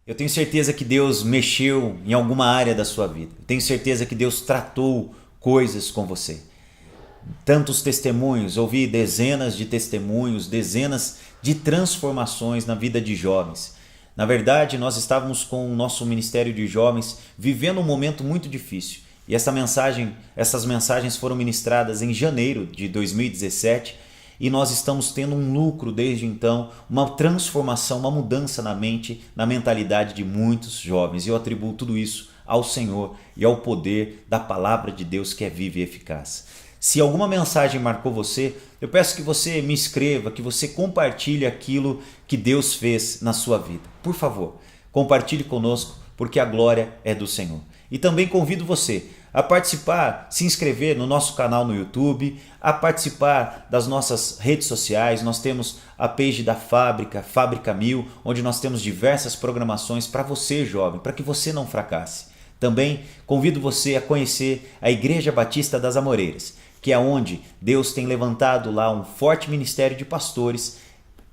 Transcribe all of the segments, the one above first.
Eu tenho certeza que Deus mexeu em alguma área da sua vida. Eu tenho certeza que Deus tratou coisas com você. Tantos testemunhos, ouvi dezenas de testemunhos, dezenas de transformações na vida de jovens. Na verdade, nós estávamos com o nosso Ministério de Jovens vivendo um momento muito difícil. E essas mensagens foram ministradas em janeiro de 2017 e nós estamos tendo um lucro desde então, uma transformação, uma mudança na mente, na mentalidade de muitos jovens. E eu atribuo tudo isso ao Senhor e ao poder da palavra de Deus que é viva e eficaz. Se alguma mensagem marcou você, eu peço que você me escreva, que você compartilhe aquilo que Deus fez na sua vida. Por favor, compartilhe conosco, porque a glória é do Senhor. E também convido você a participar, se inscrever no nosso canal no YouTube, a participar das nossas redes sociais. Nós temos a page da Fábrica 1000, onde nós temos diversas programações para você, jovem, para que você não fracasse. Também convido você a conhecer a Igreja Batista das Amoreiras, que é onde Deus tem levantado lá um forte ministério de pastores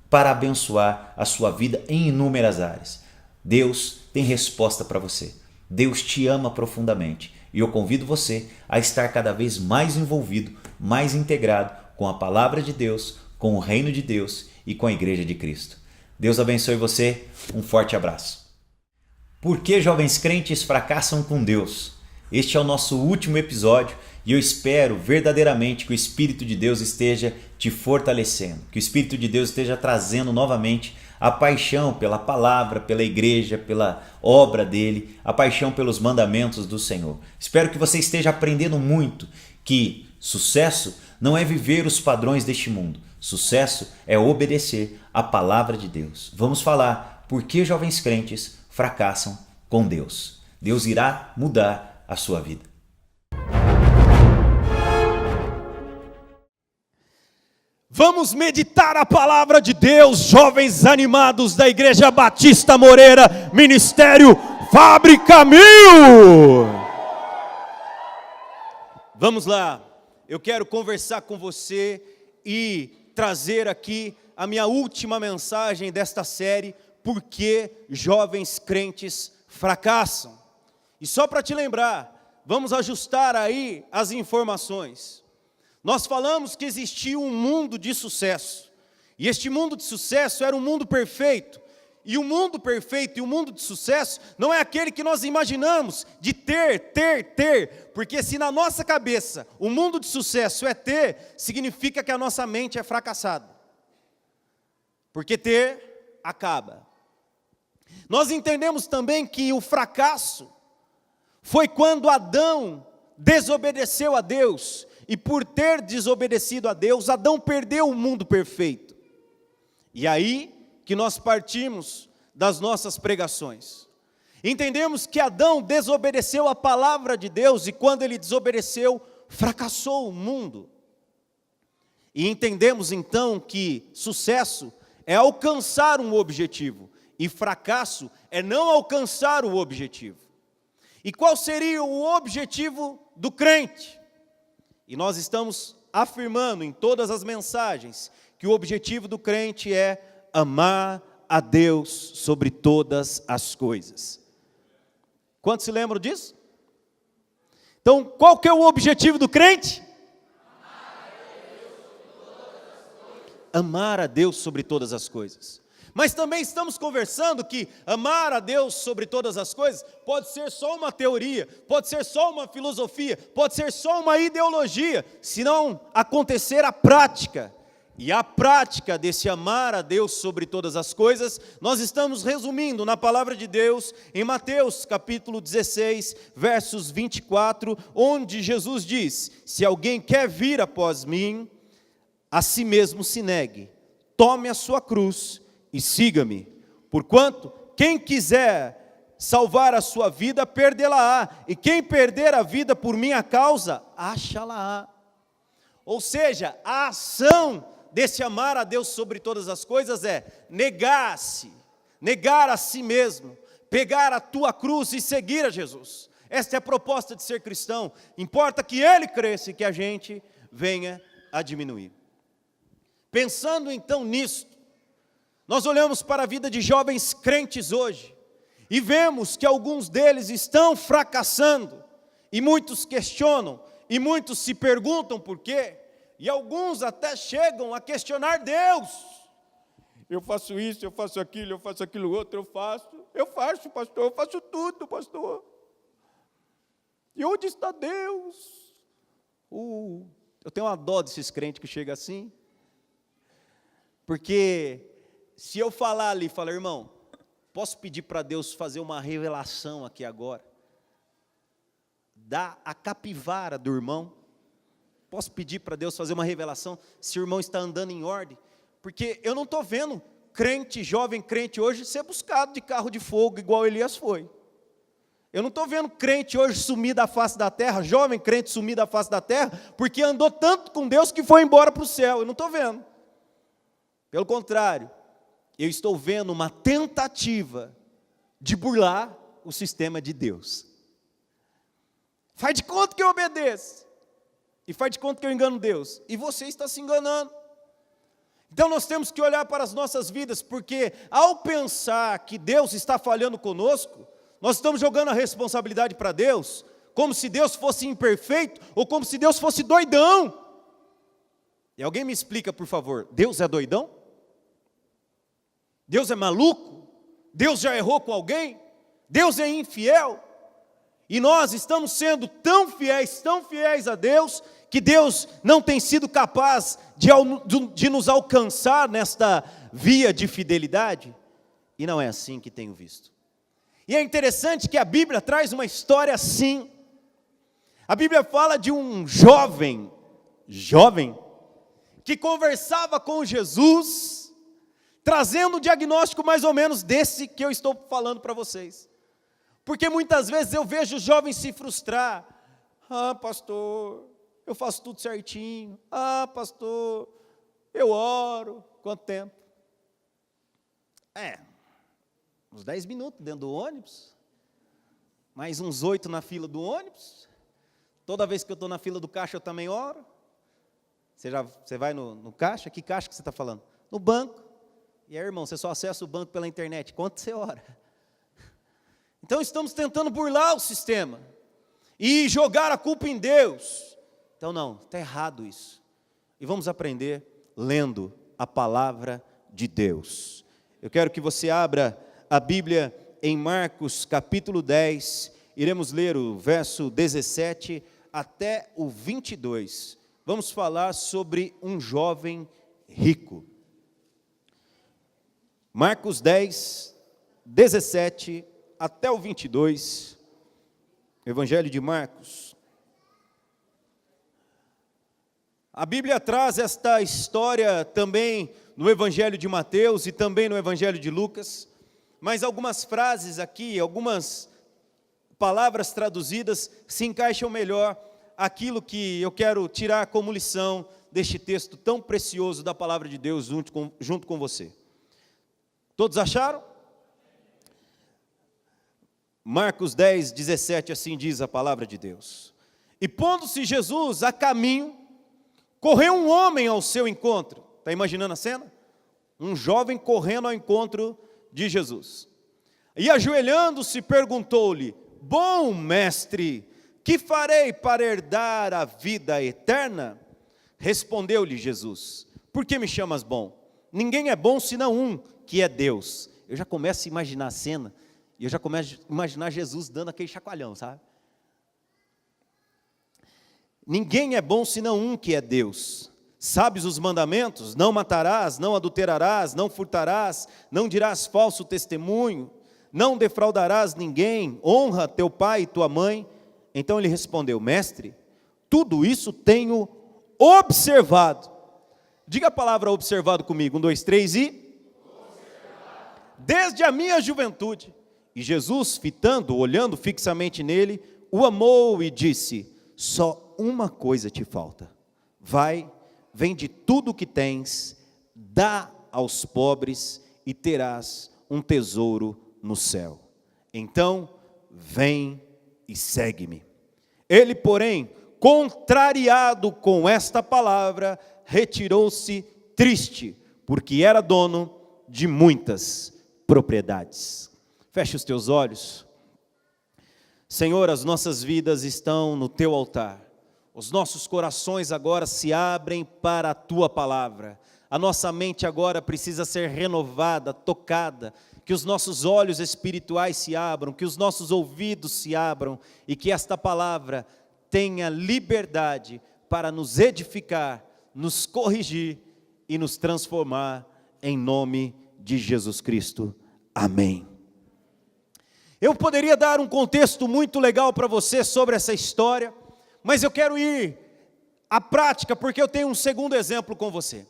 para abençoar a sua vida em inúmeras áreas. Deus tem resposta para você. Deus te ama profundamente e eu convido você a estar cada vez mais envolvido, mais integrado com a palavra de Deus, com o reino de Deus e com a Igreja de Cristo. Deus abençoe você, um forte abraço. Por que jovens crentes fracassam com Deus? Este é o nosso último episódio e eu espero verdadeiramente que o Espírito de Deus esteja te fortalecendo, que o Espírito de Deus esteja trazendo novamente a paixão pela palavra, pela igreja, pela obra dele, a paixão pelos mandamentos do Senhor. Espero que você esteja aprendendo muito que sucesso não é viver os padrões deste mundo. Sucesso é obedecer a palavra de Deus. Vamos falar por que jovens crentes fracassam com Deus. Deus irá mudar a sua vida. Vamos meditar a palavra de Deus, jovens animados da Igreja Batista Moreira, Ministério Fábrica 1000. Vamos lá, eu quero conversar com você e trazer aqui a minha última mensagem desta série, Por que jovens crentes fracassam? E só para te lembrar, vamos ajustar aí as informações. Nós falamos que existia um mundo de sucesso, e este mundo de sucesso era um mundo perfeito, e o mundo perfeito e o mundo de sucesso não é aquele que nós imaginamos de ter, porque se na nossa cabeça o mundo de sucesso é ter, significa que a nossa mente é fracassada, porque ter acaba. Nós entendemos também que o fracasso foi quando Adão desobedeceu a Deus, e por ter desobedecido a Deus, Adão perdeu o mundo perfeito. E aí que nós partimos das nossas pregações. Entendemos que Adão desobedeceu a palavra de Deus, e quando ele desobedeceu, fracassou o mundo. E entendemos então que sucesso é alcançar um objetivo, e fracasso é não alcançar o objetivo. E qual seria o objetivo do crente? E nós estamos afirmando em todas as mensagens que o objetivo do crente é amar a Deus sobre todas as coisas. Quantos se lembram disso? Então, qual que é o objetivo do crente? Amar a Deus sobre todas as coisas. Mas também estamos conversando que amar a Deus sobre todas as coisas pode ser só uma teoria, pode ser só uma filosofia, pode ser só uma ideologia, se não acontecer a prática. E a prática desse amar a Deus sobre todas as coisas, nós estamos resumindo na palavra de Deus, em Mateus capítulo 16, versos 24, onde Jesus diz: se alguém quer vir após mim, a si mesmo se negue, tome a sua cruz e siga-me, porquanto quem quiser salvar a sua vida, perdê-la-á, e quem perder a vida por minha causa, acha-la-á. Ou seja, a ação desse amar a Deus sobre todas as coisas é negar-se, negar a si mesmo, pegar a tua cruz e seguir a Jesus. Esta é a proposta de ser cristão. Importa que ele cresça e que a gente venha a diminuir. Pensando então nisso, nós olhamos para a vida de jovens crentes hoje, E vemos que alguns deles estão fracassando, e muitos questionam, e muitos se perguntam por quê, e alguns até chegam a questionar Deus. Eu faço isso, eu faço aquilo outro, eu faço, pastor, eu faço tudo, pastor. E onde está Deus? Eu tenho uma dó desses crentes que chegam assim, porque se eu falar ali, falar, irmão, posso pedir para Deus fazer uma revelação aqui agora? Dá a capivara do irmão. Posso pedir para Deus fazer uma revelação se o irmão está andando em ordem? Porque eu não estou vendo crente, jovem crente hoje ser buscado de carro de fogo igual Elias foi. Eu não estou vendo crente hoje sumir da face da terra, jovem crente sumir da face da terra, porque andou tanto com Deus que foi embora para o céu. Eu não estou vendo. Pelo contrário, eu estou vendo uma tentativa de burlar o sistema de Deus. Faz de conta que eu obedeço, e faz de conta que eu engano Deus, e você está se enganando. Então nós temos que olhar para as nossas vidas, porque ao pensar que Deus está falhando conosco, nós estamos jogando a responsabilidade para Deus, como se Deus fosse imperfeito, ou como se Deus fosse doidão. E alguém me explica, por favor, Deus é doidão? Deus é maluco? Deus já errou com alguém? Deus é infiel? E nós estamos sendo tão fiéis a Deus, que Deus não tem sido capaz de nos alcançar nesta via de fidelidade? E não é assim que tenho visto. E é interessante que a Bíblia traz uma história assim. A Bíblia fala de um jovem, que conversava com Jesus, trazendo um diagnóstico mais ou menos desse que eu estou falando para vocês. Porque muitas vezes eu vejo jovens se frustrar. Pastor, eu faço tudo certinho. Pastor, eu oro. Quanto tempo? Uns 10 minutos dentro do ônibus. Mais uns 8 na fila do ônibus. Toda vez que eu estou na fila do caixa eu também oro. Você vai no caixa? Que caixa que você está falando? No banco. E aí, irmão, você só acessa o banco pela internet. Quanto você ora? Então estamos tentando burlar o sistema e jogar a culpa em Deus. Então não, está errado isso. E vamos aprender lendo a palavra de Deus. Eu quero que você abra a Bíblia em Marcos capítulo 10, iremos ler o verso 17 até o 22. Vamos falar sobre um jovem rico. Marcos 10, 17 até o 22, Evangelho de Marcos. A Bíblia traz esta história também no Evangelho de Mateus e também no Evangelho de Lucas, mas algumas frases aqui, algumas palavras traduzidas se encaixam melhor aquilo que eu quero tirar como lição deste texto tão precioso da palavra de Deus junto com você. Todos acharam? Marcos 10, 17, assim diz a palavra de Deus. E pondo-se Jesus a caminho, correu um homem ao seu encontro. Está imaginando a cena? Um jovem correndo ao encontro de Jesus. E ajoelhando-se perguntou-lhe: bom mestre, que farei para herdar a vida eterna? Respondeu-lhe Jesus: por que me chamas bom? Ninguém é bom senão um, que é Deus. Eu já começo a imaginar a cena, e eu já começo a imaginar Jesus dando aquele chacoalhão, sabe? Ninguém é bom senão um, que é Deus. Sabes os mandamentos? Não matarás, não adulterarás, não furtarás, não dirás falso testemunho, não defraudarás ninguém, honra teu pai e tua mãe. Então ele respondeu: mestre, tudo isso tenho observado. Diga a palavra observado comigo, 1, 2, 3 e... desde a minha juventude. E Jesus, fitando, olhando fixamente nele, o amou e disse: só uma coisa te falta. Vai, vende tudo o que tens, dá aos pobres e terás um tesouro no céu. Então, vem e segue-me. Ele, porém, contrariado com esta palavra, retirou-se triste, porque era dono de muitas propriedades. Feche os teus olhos. Senhor, as nossas vidas estão no teu altar. Os nossos corações agora se abrem para a tua palavra. A nossa mente agora precisa ser renovada, tocada. Que os nossos olhos espirituais se abram, que os nossos ouvidos se abram e que esta palavra tenha liberdade para nos edificar, nos corrigir e nos transformar em nome de Jesus Cristo. Amém. Eu poderia dar um contexto muito legal para você sobre essa história, mas eu quero ir à prática porque eu tenho um segundo exemplo com você.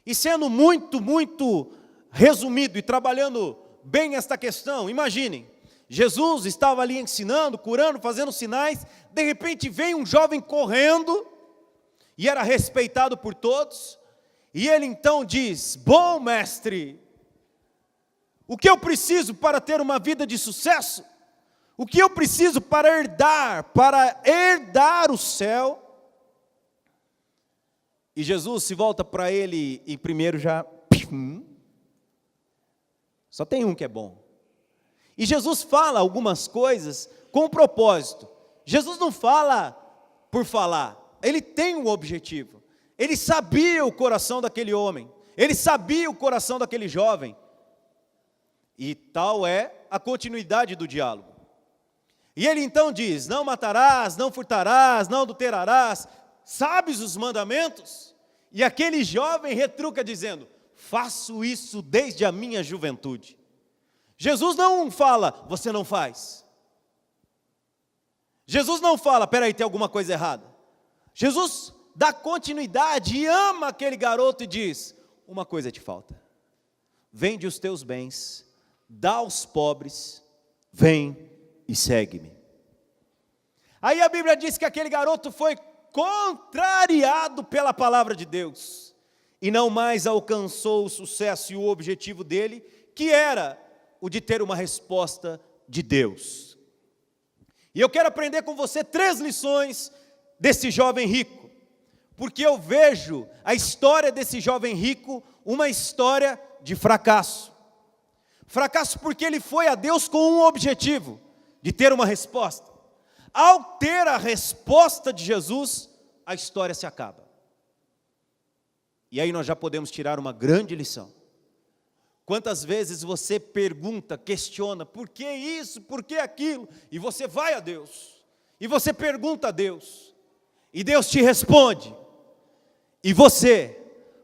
E sendo muito resumido e trabalhando bem esta questão, imaginem, Jesus estava ali ensinando, curando, fazendo sinais, de repente vem um jovem correndo, e era respeitado por todos, e ele então diz: bom mestre, o que eu preciso para ter uma vida de sucesso? O que eu preciso para herdar o céu? E Jesus se volta para ele e primeiro já, só tem um que é bom. E Jesus fala algumas coisas com propósito. Jesus não fala por falar, ele tem um objetivo. Ele sabia o coração daquele homem, ele sabia o coração daquele jovem. E tal é a continuidade do diálogo. E ele então diz: não matarás, não furtarás, não adulterarás, sabes os mandamentos? E aquele jovem retruca dizendo: faço isso desde a minha juventude. Jesus não fala, você não faz. Jesus não fala, peraí, tem alguma coisa errada. Jesus dá continuidade e ama aquele garoto e diz: uma coisa te falta. Vende os teus bens, dá aos pobres, vem e segue-me. Aí a Bíblia diz que aquele garoto foi contrariado pela palavra de Deus, e não mais alcançou o sucesso e o objetivo dele, que era o de ter uma resposta de Deus. E eu quero aprender com você 3 lições desse jovem rico, porque eu vejo a história desse jovem rico uma história de fracasso. Fracasso porque ele foi a Deus com um objetivo, de ter uma resposta. Ao ter a resposta de Jesus, a história se acaba. E aí nós já podemos tirar uma grande lição. Quantas vezes você pergunta, questiona, por que isso, por que aquilo? E você vai a Deus, e você pergunta a Deus, e Deus te responde. E você,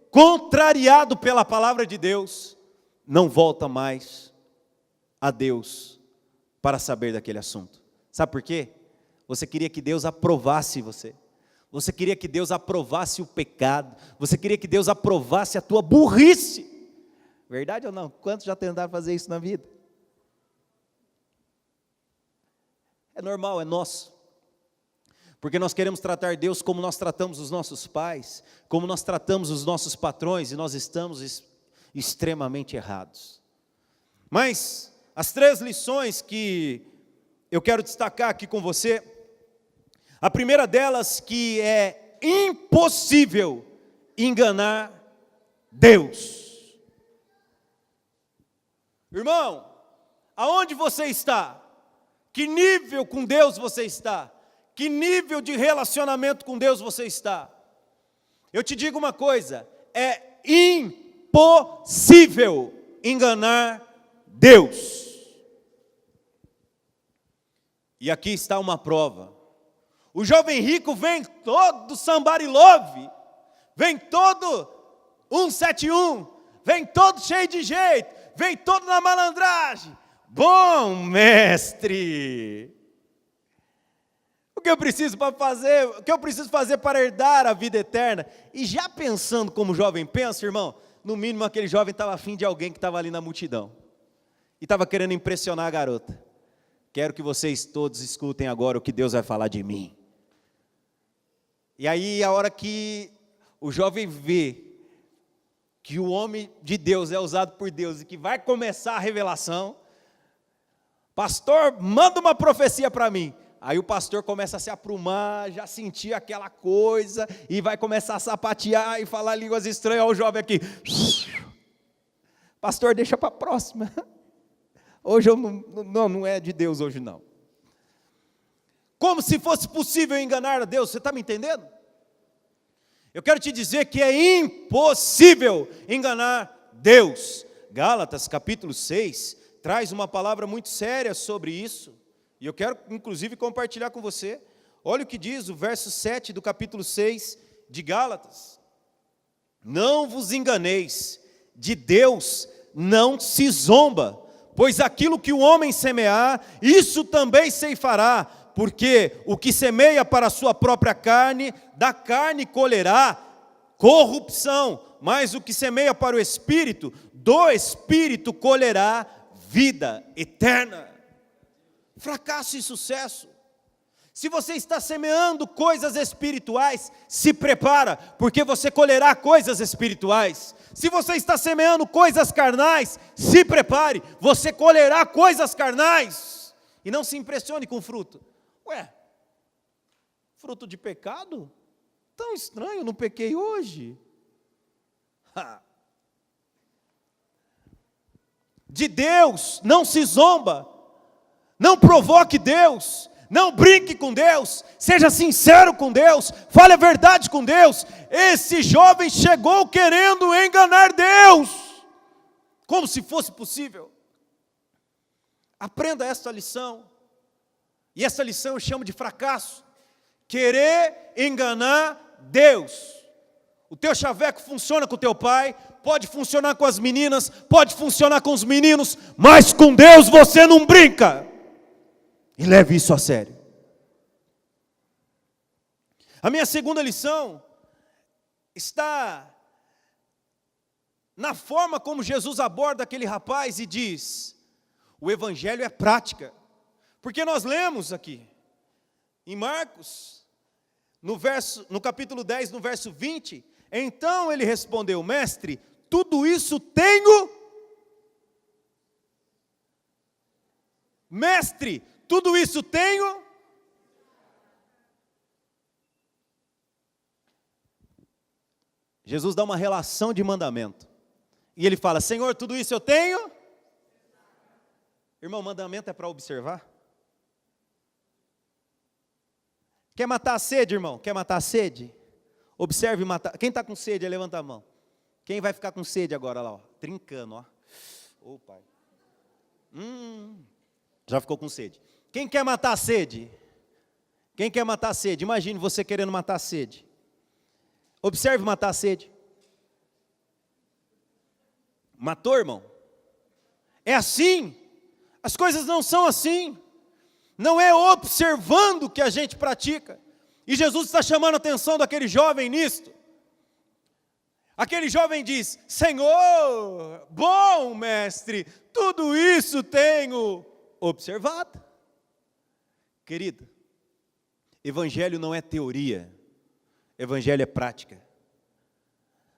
contrariado pela palavra de Deus, não volta mais a Deus para saber daquele assunto. Sabe por quê? Você queria que Deus aprovasse você. Você queria que Deus aprovasse o pecado. Você queria que Deus aprovasse a tua burrice. Verdade ou não? Quantos já tentaram fazer isso na vida? É normal, é nosso. Porque nós queremos tratar Deus como nós tratamos os nossos pais, como nós tratamos os nossos patrões, e nós estamos extremamente errados. Mas as 3 lições que eu quero destacar aqui com você, a primeira delas, que é impossível enganar Deus. Irmão, aonde você está? Que nível com Deus você está? Que nível de relacionamento com Deus você está? Eu te digo uma coisa, é impossível enganar Deus. E aqui está uma prova. O jovem rico vem todo somebody love, vem todo 171, vem todo cheio de jeito, vem todo na malandragem. Bom mestre, o que eu preciso fazer para herdar a vida eterna? E já pensando como o jovem pensa, irmão, no mínimo aquele jovem estava afim de alguém que estava ali na multidão, e estava querendo impressionar a garota. Quero que vocês todos escutem agora o que Deus vai falar de mim. E aí a hora que o jovem vê que o homem de Deus é usado por Deus e que vai começar a revelação, pastor, manda uma profecia para mim. Aí o pastor começa a se aprumar, já sentir aquela coisa, e vai começar a sapatear e falar línguas estranhas. Olha o jovem aqui, pastor, deixa para a próxima, Hoje eu não é de Deus hoje não. Como se fosse possível enganar a Deus, você está me entendendo? Eu quero te dizer que é impossível enganar Deus. Gálatas capítulo 6 traz uma palavra muito séria sobre isso, e eu quero inclusive compartilhar com você. Olha o que diz o verso 7 do capítulo 6 de Gálatas: não vos enganeis, de Deus não se zomba, pois aquilo que o homem semear, isso também ceifará, porque o que semeia para a sua própria carne, da carne colherá corrupção, mas o que semeia para o Espírito, do Espírito colherá vida eterna. Fracasso e sucesso. Se você está semeando coisas espirituais, se prepara, porque você colherá coisas espirituais. Se você está semeando coisas carnais, se prepare, você colherá coisas carnais. E não se impressione com fruto. Ué, fruto de pecado? Tão estranho, não pequei hoje. De Deus não se zomba, não provoque Deus, não brinque com Deus, seja sincero com Deus, fale a verdade com Deus. Esse jovem chegou querendo enganar Deus, como se fosse possível. Aprenda esta lição, e essa lição eu chamo de fracasso: querer enganar Deus. O teu chaveco funciona com o teu pai, pode funcionar com as meninas, pode funcionar com os meninos, mas com Deus você não brinca. E leve isso a sério. A minha segunda lição está na forma como Jesus aborda aquele rapaz e diz: o evangelho é prática. Porque nós lemos aqui, em Marcos, no capítulo 10, no verso 20, então ele respondeu: mestre, tudo isso tenho. Mestre, tudo isso tenho. Jesus dá uma relação de mandamento. E ele fala: Senhor, tudo isso eu tenho. Irmão, mandamento é para observar. Quer matar a sede, irmão? Quer matar a sede? Observe e matar. Quem está com sede, levanta a mão. Quem vai ficar com sede agora lá, ó? Trincando, ó. Ô, pai. Já ficou com sede. Quem quer matar a sede? Quem quer matar a sede? Imagine você querendo matar a sede. Observe matar a sede. Matou, irmão? É assim? As coisas não são assim. Não é observando que a gente pratica. E Jesus está chamando a atenção daquele jovem nisto. Aquele jovem diz: Senhor, bom mestre, tudo isso tenho observado. Querido, evangelho não é teoria, evangelho é prática.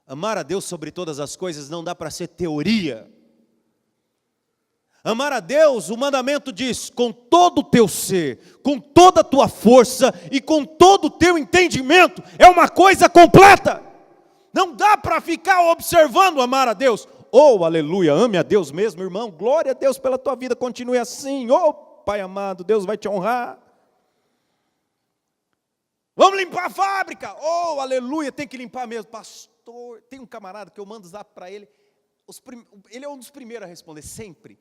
Amar a Deus sobre todas as coisas não dá para ser teoria. Amar a Deus, o mandamento diz: com todo o teu ser, com toda a tua força e com todo o teu entendimento. É uma coisa completa. Não dá para ficar observando amar a Deus. Oh, aleluia, ame a Deus mesmo, irmão. Glória a Deus pela tua vida, continue assim. Oh, Pai amado, Deus vai te honrar. Vamos limpar a fábrica. Oh, aleluia, tem que limpar mesmo. Pastor, tem um camarada que eu mando zap para ele. Ele é um dos primeiros a responder, sempre.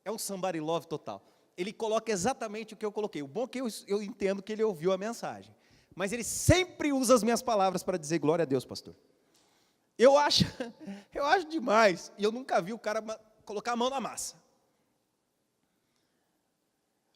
É um somebody love total. Ele coloca exatamente o que eu coloquei. O bom é que eu entendo que ele ouviu a mensagem. Mas ele sempre usa as minhas palavras para dizer glória a Deus, pastor. Eu acho demais. E eu nunca vi o cara colocar a mão na massa.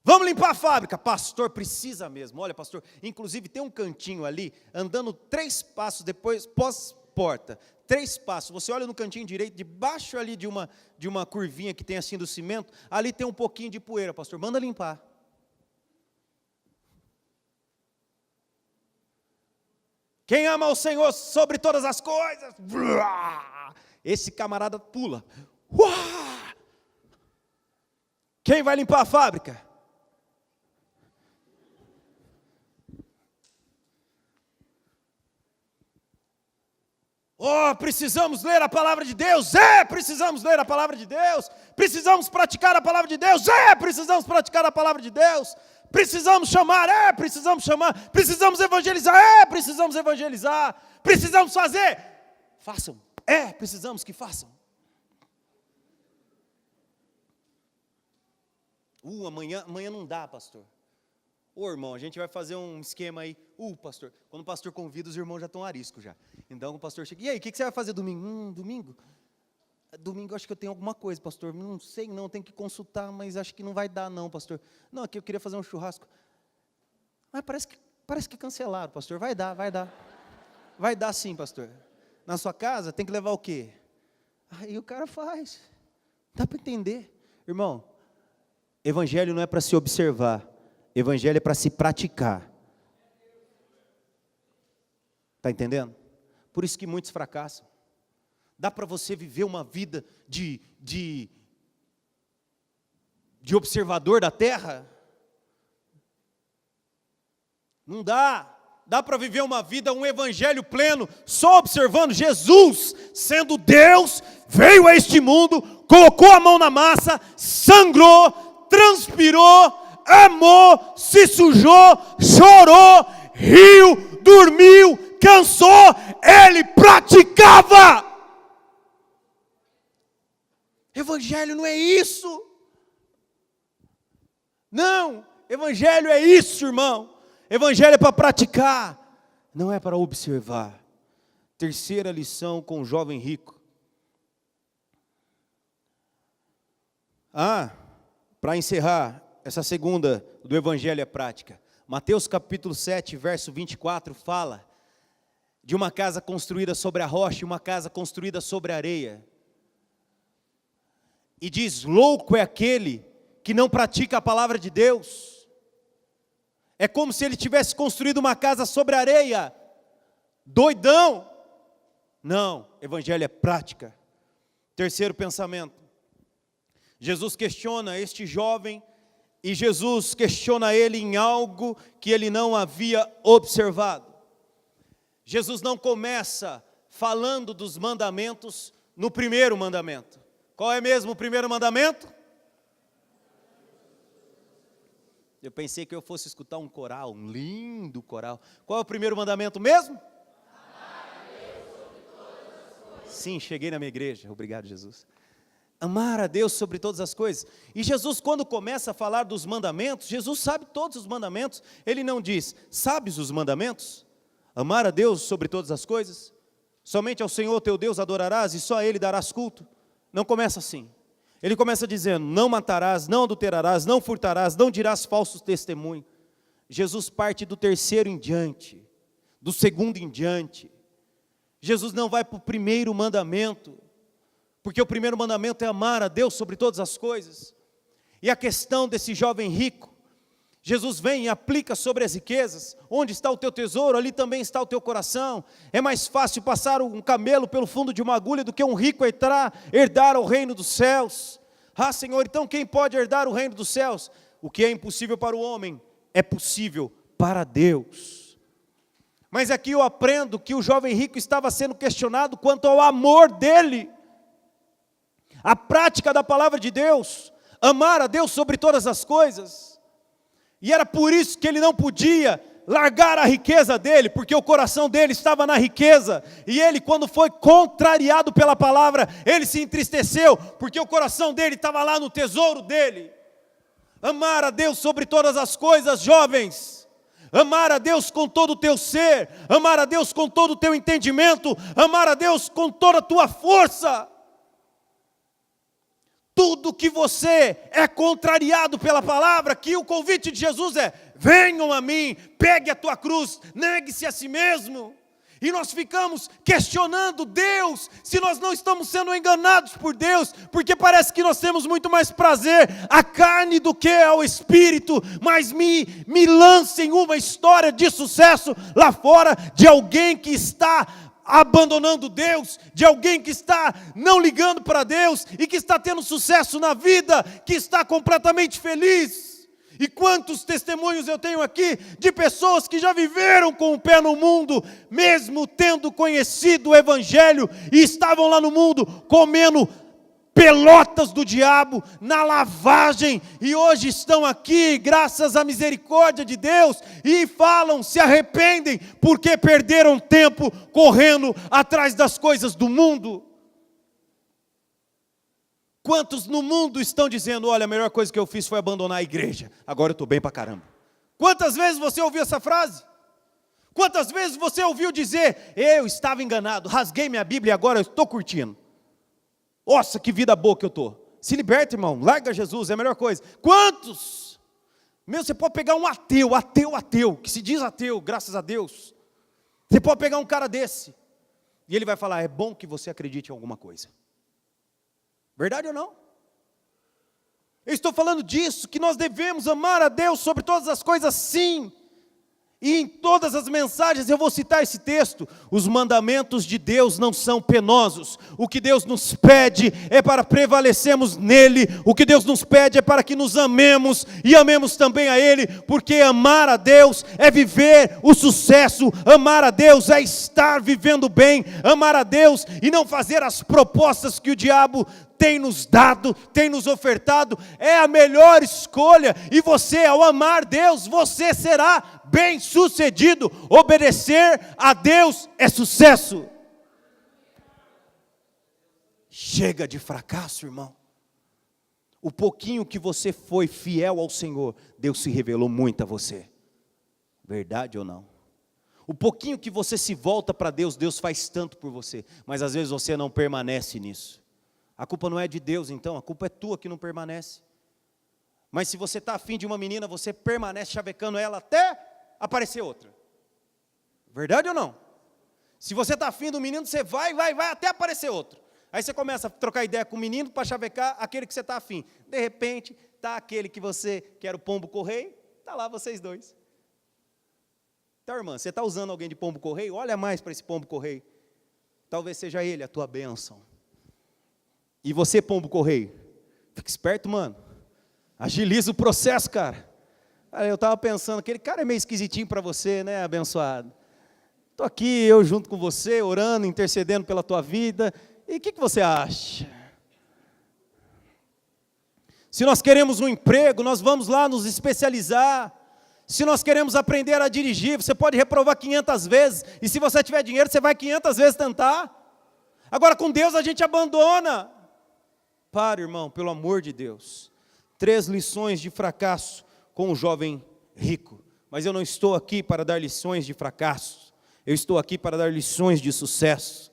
Vamos limpar a fábrica. Pastor, precisa mesmo. Olha, pastor, inclusive tem um cantinho ali, andando 3 passos depois, pós-porta. 3 passos, você olha no cantinho direito, debaixo ali de uma curvinha que tem assim do cimento, ali tem um pouquinho de poeira, pastor, manda limpar. Quem ama o Senhor sobre todas as coisas, esse camarada pula. Quem vai limpar a fábrica? Oh, precisamos ler a palavra de Deus, precisamos ler a palavra de Deus, precisamos praticar a palavra de Deus, precisamos praticar a palavra de Deus, precisamos chamar, precisamos evangelizar, precisamos fazer, façam, precisamos que façam. Amanhã não dá, pastor. Irmão, a gente vai fazer um esquema aí. Pastor, quando o pastor convida, os irmãos já estão arisco já. Então o pastor chega, e aí, o que você vai fazer domingo? Domingo? Domingo acho que eu tenho alguma coisa, pastor. Não sei não, tenho que consultar, mas acho que não vai dar não, pastor. Não, aqui eu queria fazer um churrasco. Mas parece que cancelaram, pastor. Vai dar. Vai dar sim, pastor. Na sua casa tem que levar o quê? Aí o cara faz. Dá para entender. Irmão, evangelho não é para se observar. Evangelho é para se praticar. Está entendendo? Por isso que muitos fracassam. Dá para você viver uma vida de observador da terra? Não dá. Dá para viver uma vida, um evangelho pleno, só observando Jesus, sendo Deus, veio a este mundo, colocou a mão na massa, sangrou, transpirou, amou, se sujou, chorou, riu, dormiu, cansou, ele praticava. Evangelho não é isso. Não, evangelho é isso, irmão. Evangelho é para praticar, não é para observar. Terceira lição com o jovem rico. Para encerrar, essa segunda do evangelho é prática. Mateus capítulo 7, verso 24 fala de uma casa construída sobre a rocha e uma casa construída sobre a areia. E diz, louco é aquele que não pratica a palavra de Deus. É como se ele tivesse construído uma casa sobre areia. Doidão. Não, evangelho é prática. Terceiro pensamento. Jesus questiona este jovem e Jesus questiona ele em algo que ele não havia observado. Jesus não começa falando dos mandamentos no primeiro mandamento. Qual é mesmo o primeiro mandamento? Eu pensei que eu fosse escutar um coral, um lindo coral. Qual é o primeiro mandamento mesmo? Amar a Deus sobre todas as coisas. Sim, cheguei na minha igreja, obrigado Jesus. Amar a Deus sobre todas as coisas. E Jesus, quando começa a falar dos mandamentos, Jesus sabe todos os mandamentos. Ele não diz, sabes os mandamentos? Amar a Deus sobre todas as coisas? Somente ao Senhor teu Deus adorarás e só a Ele darás culto? Não começa assim. Ele começa dizendo, não matarás, não adulterarás, não furtarás, não dirás falsos testemunhos. Jesus parte do terceiro em diante, do segundo em diante. Jesus não vai para o primeiro mandamento, porque o primeiro mandamento é amar a Deus sobre todas as coisas. E a questão desse jovem rico, Jesus vem e aplica sobre as riquezas. Onde está o teu tesouro, ali também está o teu coração. É mais fácil passar um camelo pelo fundo de uma agulha do que um rico herdar o reino dos céus. Senhor, então quem pode herdar o reino dos céus? O que é impossível para o homem, é possível para Deus. Mas aqui eu aprendo que o jovem rico estava sendo questionado quanto ao amor dele. A prática da palavra de Deus, amar a Deus sobre todas as coisas. E era por isso que ele não podia largar a riqueza dele, porque o coração dele estava na riqueza. E ele, quando foi contrariado pela palavra, ele se entristeceu, porque o coração dele estava lá no tesouro dele. Amar a Deus sobre todas as coisas, jovens. Amar a Deus com todo o teu ser, amar a Deus com todo o teu entendimento, amar a Deus com toda a tua força. Tudo que você é contrariado pela palavra, que o convite de Jesus é, venham a mim, pegue a tua cruz, negue-se a si mesmo. E nós ficamos questionando Deus, se nós não estamos sendo enganados por Deus, porque parece que nós temos muito mais prazer à carne do que ao espírito. Mas me lancem uma história de sucesso lá fora, de alguém que está abandonando Deus, de alguém que está não ligando para Deus, e que está tendo sucesso na vida, que está completamente feliz. E quantos testemunhos eu tenho aqui de pessoas que já viveram com o pé no mundo, mesmo tendo conhecido o Evangelho, e estavam lá no mundo comendo pelotas do diabo, na lavagem, e hoje estão aqui, graças à misericórdia de Deus, e falam, se arrependem, porque perderam tempo correndo atrás das coisas do mundo. Quantos no mundo estão dizendo, olha, a melhor coisa que eu fiz foi abandonar a igreja, agora eu estou bem pra caramba. Quantas vezes você ouviu essa frase? Quantas vezes você ouviu dizer, eu estava enganado, rasguei minha Bíblia e agora eu estou curtindo. Nossa, que vida boa que eu estou. Se liberta, irmão, larga Jesus, é a melhor coisa. Quantos? Meu, você pode pegar um ateu, que se diz ateu, graças a Deus. Você pode pegar um cara desse, e ele vai falar, é bom que você acredite em alguma coisa. Verdade ou não? Eu estou falando disso, que nós devemos amar a Deus sobre todas as coisas, sim. E em todas as mensagens eu vou citar esse texto. Os mandamentos de Deus não são penosos. O que Deus nos pede é para prevalecermos nele. O que Deus nos pede é para que nos amemos e amemos também a Ele, porque amar a Deus é viver o sucesso. Amar a Deus é estar vivendo bem. Amar a Deus e não fazer as propostas que o diabo tem nos dado, tem nos ofertado, é a melhor escolha, e você, ao amar Deus, você será bem sucedido. Obedecer a Deus é sucesso. Chega de fracasso, irmão. O pouquinho que você foi fiel ao Senhor, Deus se revelou muito a você. Verdade ou não? O pouquinho que você se volta para Deus, Deus faz tanto por você, mas às vezes você não permanece nisso. A culpa não é de Deus então, a culpa é tua que não permanece. Mas se você está afim de uma menina, você permanece chavecando ela até aparecer outra. Verdade ou não? Se você está afim do menino, você vai até aparecer outro. Aí você começa a trocar ideia com o menino para chavecar aquele que você está afim. De repente, está aquele que você quer o pombo correio, está lá vocês dois. Então, irmã, você está usando alguém de pombo correio? Olha mais para esse pombo correio. Talvez seja ele a tua bênção. E você, pombo correio, fica esperto, mano. Agiliza o processo, cara. Aí eu estava pensando, aquele cara é meio esquisitinho para você, né, abençoado? Estou aqui, eu junto com você, orando, intercedendo pela tua vida. E o que você acha? Se nós queremos um emprego, nós vamos lá nos especializar. Se nós queremos aprender a dirigir, você pode reprovar 500 vezes. E se você tiver dinheiro, você vai 500 vezes tentar. Agora com Deus a gente abandona. Para, irmão, pelo amor de Deus. 3 lições de fracasso com o jovem rico. Mas eu não estou aqui para dar lições de fracasso. Eu estou aqui para dar lições de sucesso.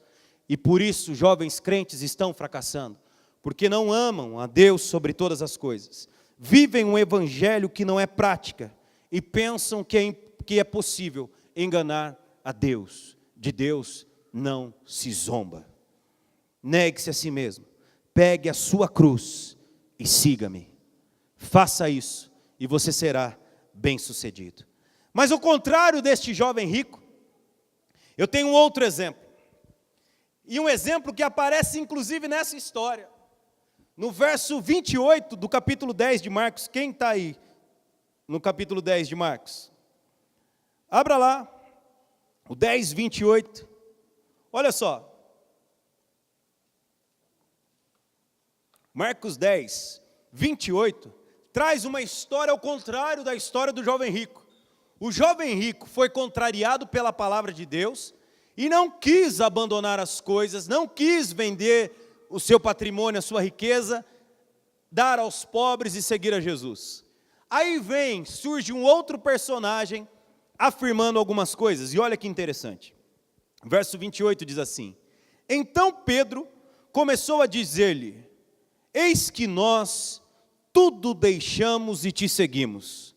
E por isso jovens crentes estão fracassando. Porque não amam a Deus sobre todas as coisas. Vivem um evangelho que não é prática. E pensam que é possível enganar a Deus. De Deus não se zomba. Negue-se a si mesmo. Pegue a sua cruz e siga-me. Faça isso e você será bem-sucedido. Mas ao contrário deste jovem rico, eu tenho um outro exemplo. E um exemplo que aparece inclusive nessa história. No verso 28 do capítulo 10 de Marcos. Quem está aí no capítulo 10 de Marcos? Abra lá, o 10, 28. Olha só. Marcos 10, 28, traz uma história ao contrário da história do jovem rico. O jovem rico foi contrariado pela palavra de Deus e não quis abandonar as coisas, não quis vender o seu patrimônio, a sua riqueza, dar aos pobres e seguir a Jesus. Aí surge um outro personagem afirmando algumas coisas, e olha que interessante. Verso 28 diz assim: Então Pedro começou a dizer-lhe: Eis que nós tudo deixamos e te seguimos.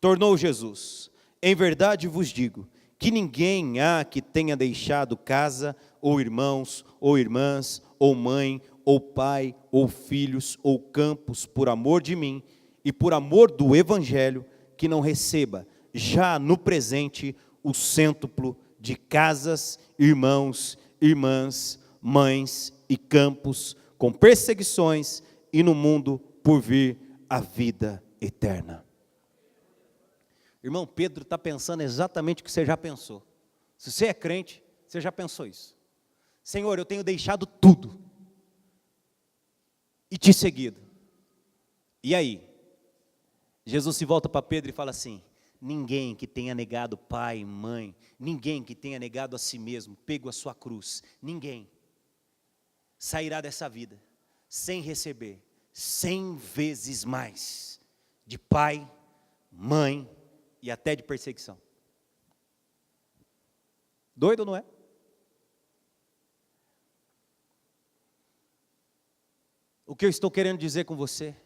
Tornou Jesus: Em verdade vos digo, que ninguém há que tenha deixado casa, ou irmãos, ou irmãs, ou mãe, ou pai, ou filhos, ou campos, por amor de mim, e por amor do Evangelho, que não receba, já no presente, o cêntuplo de casas, irmãos, irmãs, mães e campos, com perseguições, e no mundo por vir a vida eterna. Irmão, Pedro está pensando exatamente o que você já pensou. Se você é crente, você já pensou isso. Senhor, eu tenho deixado tudo e te seguido. E aí? Jesus se volta para Pedro e fala assim: ninguém que tenha negado pai, mãe, ninguém que tenha negado a si mesmo, pego a sua cruz, ninguém sairá dessa vida sem receber 100 vezes mais de pai, mãe e até de perseguição. Doido, não é? O que eu estou querendo dizer com você?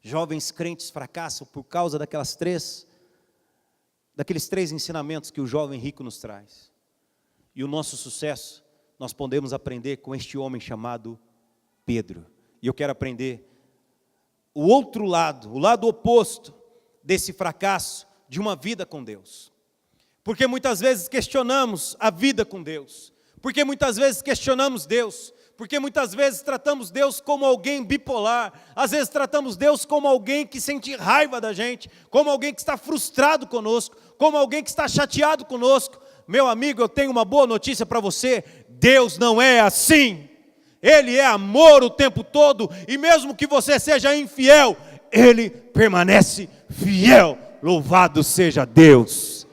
Jovens crentes fracassam por causa daqueles três ensinamentos que o jovem rico nos traz. E o nosso sucesso, nós podemos aprender com este homem chamado Pedro. E eu quero aprender o outro lado, o lado oposto desse fracasso de uma vida com Deus. Porque muitas vezes questionamos a vida com Deus. Porque muitas vezes questionamos Deus. Porque muitas vezes tratamos Deus como alguém bipolar, às vezes tratamos Deus como alguém que sente raiva da gente, como alguém que está frustrado conosco, como alguém que está chateado conosco. Meu amigo, eu tenho uma boa notícia para você: Deus não é assim. Ele é amor o tempo todo, e mesmo que você seja infiel, Ele permanece fiel. Louvado seja Deus.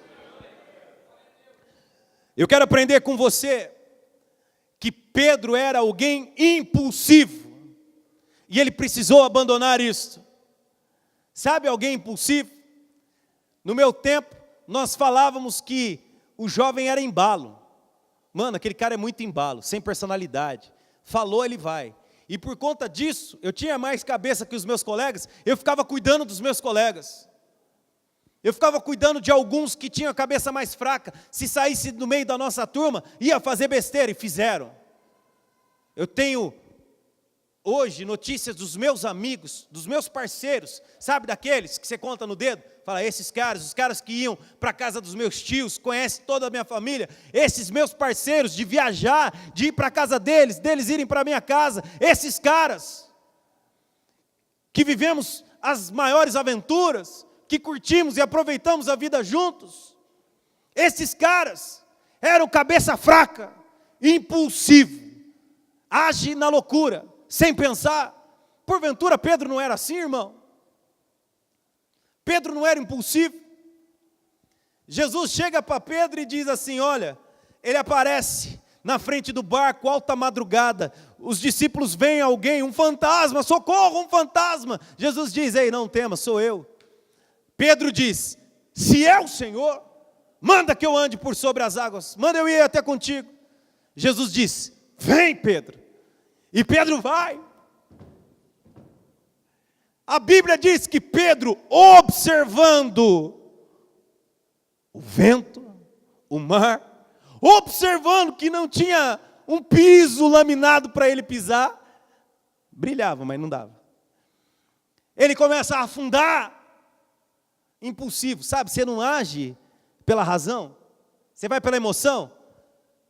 Eu quero aprender com você que Pedro era alguém impulsivo, e ele precisou abandonar isso. Sabe alguém impulsivo? No meu tempo, nós falávamos que o jovem era embalo. Mano, aquele cara é muito embalo, sem personalidade. Falou, ele vai. E por conta disso, eu tinha mais cabeça que os meus colegas, eu ficava cuidando dos meus colegas. Eu ficava cuidando de alguns que tinham a cabeça mais fraca. Se saísse no meio da nossa turma, ia fazer besteira, e fizeram. Eu tenho hoje notícias dos meus amigos, dos meus parceiros, sabe daqueles que você conta no dedo? Fala, esses caras, os caras que iam para a casa dos meus tios, conhecem toda a minha família, esses meus parceiros de viajar, de ir para a casa deles irem para a minha casa, esses caras que vivemos as maiores aventuras, que curtimos e aproveitamos a vida juntos, esses caras eram cabeça fraca, impulsivo, age na loucura, sem pensar. Porventura Pedro não era assim, irmão? Pedro não era impulsivo? Jesus chega para Pedro e diz assim, olha, ele aparece na frente do barco, alta madrugada, os discípulos veem alguém, um fantasma, socorro, um fantasma. Jesus diz, ei, não temas, sou eu. Pedro diz, se é o Senhor, manda que eu ande por sobre as águas, manda eu ir até contigo. Jesus diz, vem Pedro, e Pedro vai. A Bíblia diz que Pedro, observando o vento, o mar, observando que não tinha um piso laminado para ele pisar, brilhava, mas não dava. Ele começa a afundar, impulsivo, sabe? Você não age pela razão, você vai pela emoção.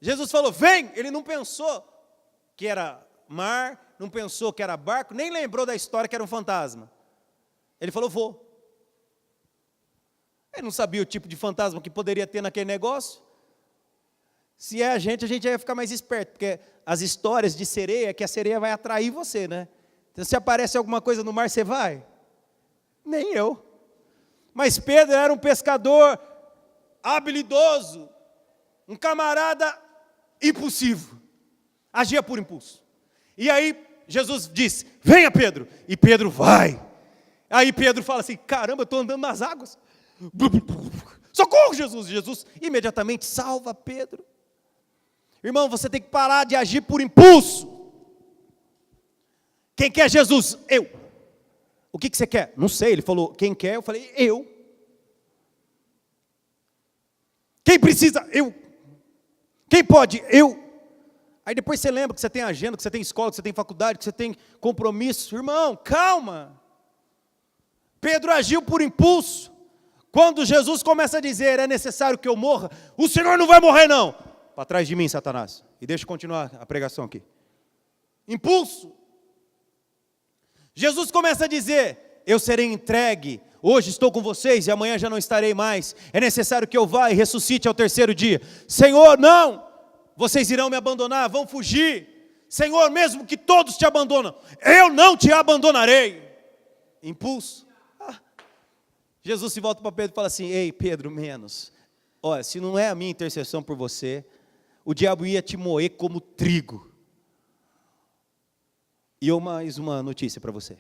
Jesus falou, vem, ele não pensou que era mar, não pensou que era barco, nem lembrou da história que era um fantasma. Ele falou, vou. Ele não sabia o tipo de fantasma que poderia ter naquele negócio. Se é a gente ia ficar mais esperto, porque as histórias de sereia, que a sereia vai atrair você, né? Então, se aparece alguma coisa no mar, você vai? Nem eu. Mas Pedro era um pescador habilidoso, um camarada impulsivo, agia por impulso. E aí Jesus diz, venha Pedro, e Pedro vai. Aí Pedro fala assim, caramba, eu estou andando nas águas. Socorro, Jesus. Jesus imediatamente salva Pedro. Irmão, você tem que parar de agir por impulso. Quem quer Jesus? Eu. O que você quer? Não sei, ele falou, quem quer? Eu falei, eu. Quem precisa? Eu. Quem pode? Eu. Aí depois você lembra que você tem agenda, que você tem escola, que você tem faculdade, que você tem compromisso. Irmão, calma. Pedro agiu por impulso. Quando Jesus começa a dizer, é necessário que eu morra, o Senhor não vai morrer não. Para trás de mim, Satanás. E deixa eu continuar a pregação aqui. Impulso. Jesus começa a dizer, eu serei entregue, Hoje estou com vocês e amanhã já não estarei mais. É necessário que eu vá e ressuscite ao terceiro dia. Senhor, não! Vocês irão me abandonar, vão fugir. Senhor, mesmo que todos te abandonam, eu não te abandonarei. Impulso. Jesus se volta para Pedro e fala assim: ei, Pedro, menos. Olha, se não é a minha intercessão por você, o diabo ia te moer como trigo. E eu mais uma notícia para você.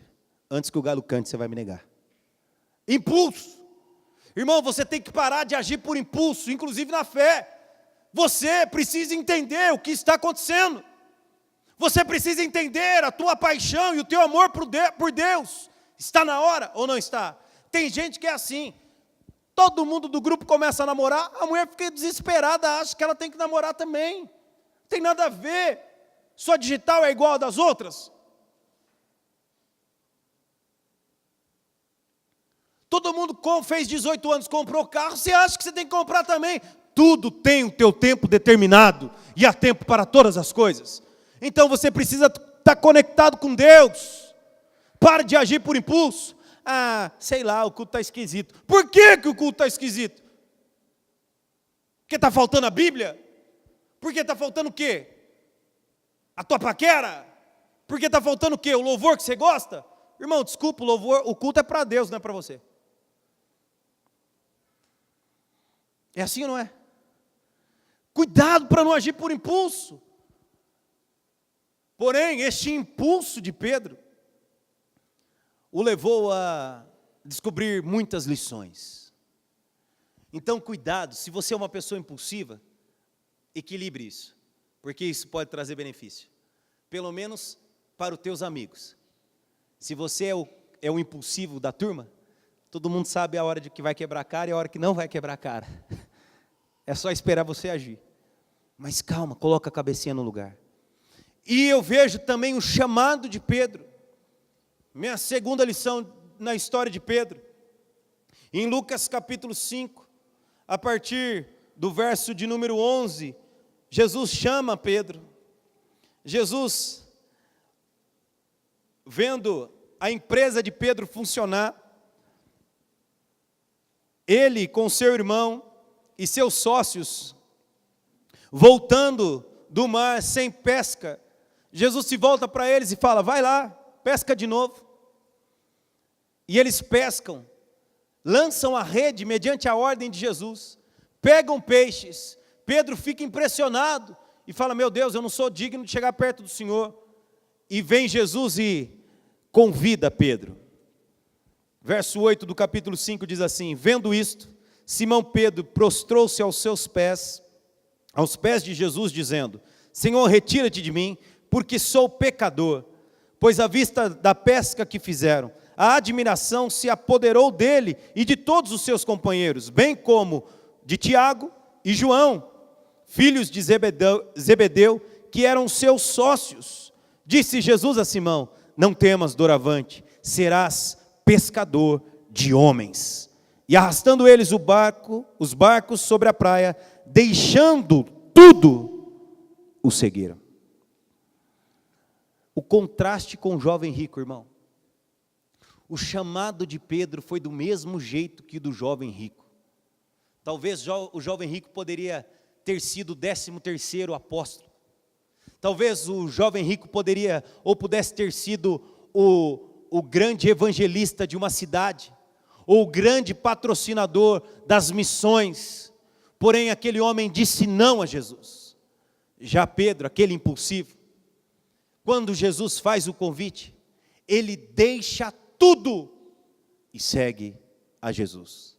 Antes que o galo cante, você vai me negar. Impulso. Irmão, você tem que parar de agir por impulso, inclusive na fé. Você precisa entender o que está acontecendo. Você precisa entender a tua paixão e o teu amor por Deus. Está na hora ou não está? Tem gente que é assim. Todo mundo do grupo começa a namorar, a mulher fica desesperada, acha que ela tem que namorar também. Não tem nada a ver. Sua digital é igual a das outras. Todo mundo fez 18 anos, comprou carro, você acha que você tem que comprar também. Tudo tem o teu tempo determinado, e há tempo para todas as coisas. Então você precisa estar conectado com Deus. Pare de agir por impulso. Ah, sei lá, o culto está esquisito. Por que que o culto está esquisito? Porque está faltando a Bíblia? Porque está faltando o quê? A tua paquera? Porque está faltando o quê? O louvor que você gosta? Irmão, desculpa, o louvor, o culto é para Deus, não é para você. É assim ou não é? Cuidado para não agir por impulso. Porém, este impulso de Pedro o levou a descobrir muitas lições. Então, cuidado, se você é uma pessoa impulsiva, equilibre isso, porque isso pode trazer benefício. Pelo menos para os teus amigos. Se você é o impulsivo da turma, todo mundo sabe a hora de que vai quebrar a cara e a hora que não vai quebrar a cara. É só esperar você agir. Mas calma, coloca a cabecinha no lugar. E eu vejo também o chamado de Pedro. Minha segunda lição na história de Pedro. Em Lucas capítulo 5, a partir do verso de número 11, Jesus chama Pedro. Jesus, vendo a empresa de Pedro funcionar, ele com seu irmão e seus sócios, voltando do mar sem pesca, Jesus se volta para eles e fala: vai lá, pesca de novo. E eles pescam, lançam a rede mediante a ordem de Jesus, pegam peixes. Pedro fica impressionado e fala: meu Deus, eu não sou digno de chegar perto do Senhor. E vem Jesus e convida Pedro. Verso 8 do capítulo 5 diz assim: vendo isto, Simão Pedro prostrou-se aos pés de Jesus, dizendo: Senhor, retira-te de mim, porque sou pecador. Pois à vista da pesca que fizeram, a admiração se apoderou dele e de todos os seus companheiros, bem como de Tiago e João, filhos de Zebedeu, que eram seus sócios. Disse Jesus a Simão: não temas, doravante, serás pescador de homens. E arrastando eles os barcos sobre a praia, deixando tudo, o seguiram. O contraste com o jovem rico, irmão. O chamado de Pedro foi do mesmo jeito que o do jovem rico. Talvez o jovem rico poderia ter sido o 13º apóstolo. Talvez o jovem rico poderia ou pudesse ter sido o grande evangelista de uma cidade, ou o grande patrocinador das missões. Porém, aquele homem disse não a Jesus. Já Pedro, aquele impulsivo, quando Jesus faz o convite, ele deixa tudo e segue a Jesus.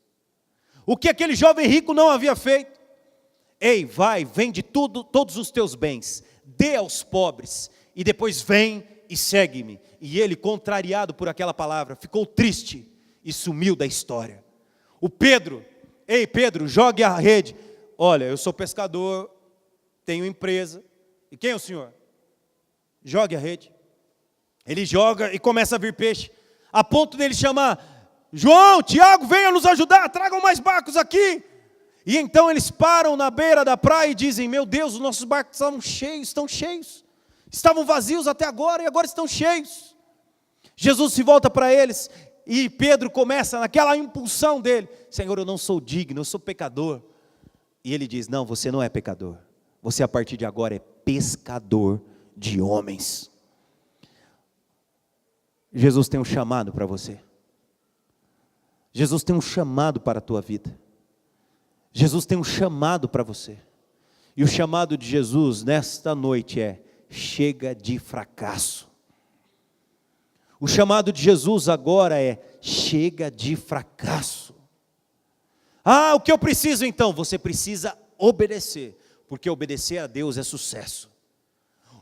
O que aquele jovem rico não havia feito? Ei, vai, vende tudo, todos os teus bens, dê aos pobres, e depois vem e segue-me. E ele, contrariado por aquela palavra, ficou triste e sumiu da história. O Pedro: ei Pedro, jogue a rede. Olha, eu sou pescador, tenho empresa. E quem é o senhor? Jogue a rede. Ele joga e começa a vir peixe, a ponto dele chamar: João, Tiago, venham nos ajudar, tragam mais barcos aqui. E então eles param na beira da praia e dizem: meu Deus, os nossos barcos estão cheios. Estavam vazios até agora e agora estão cheios. Jesus se volta para eles E Pedro começa naquela impulsão dele: Senhor, eu não sou digno, eu sou pecador. E ele diz: não, você não é pecador. Você a partir de agora é pescador de homens. Jesus tem um chamado para você. Jesus tem um chamado para a tua vida. Jesus tem um chamado para você. E o chamado de Jesus nesta noite é: chega de fracasso. O chamado de Jesus agora é: chega de fracasso. Ah, o que eu preciso então? Você precisa obedecer, porque obedecer a Deus é sucesso.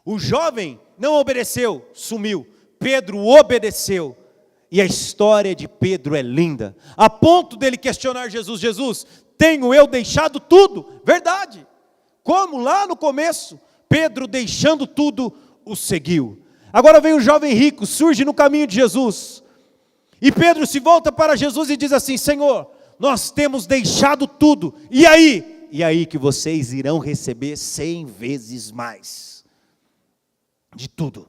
O jovem não obedeceu, sumiu. Pedro obedeceu. E a história de Pedro é linda, a ponto dele questionar Jesus: Jesus, tenho eu deixado tudo? Verdade. Como lá no começo, Pedro, deixando tudo, o seguiu. Agora vem o jovem rico, surge no caminho de Jesus. E Pedro se volta para Jesus e diz assim: Senhor, nós temos deixado tudo. E aí? E aí que vocês irão receber 100 vezes mais. De tudo.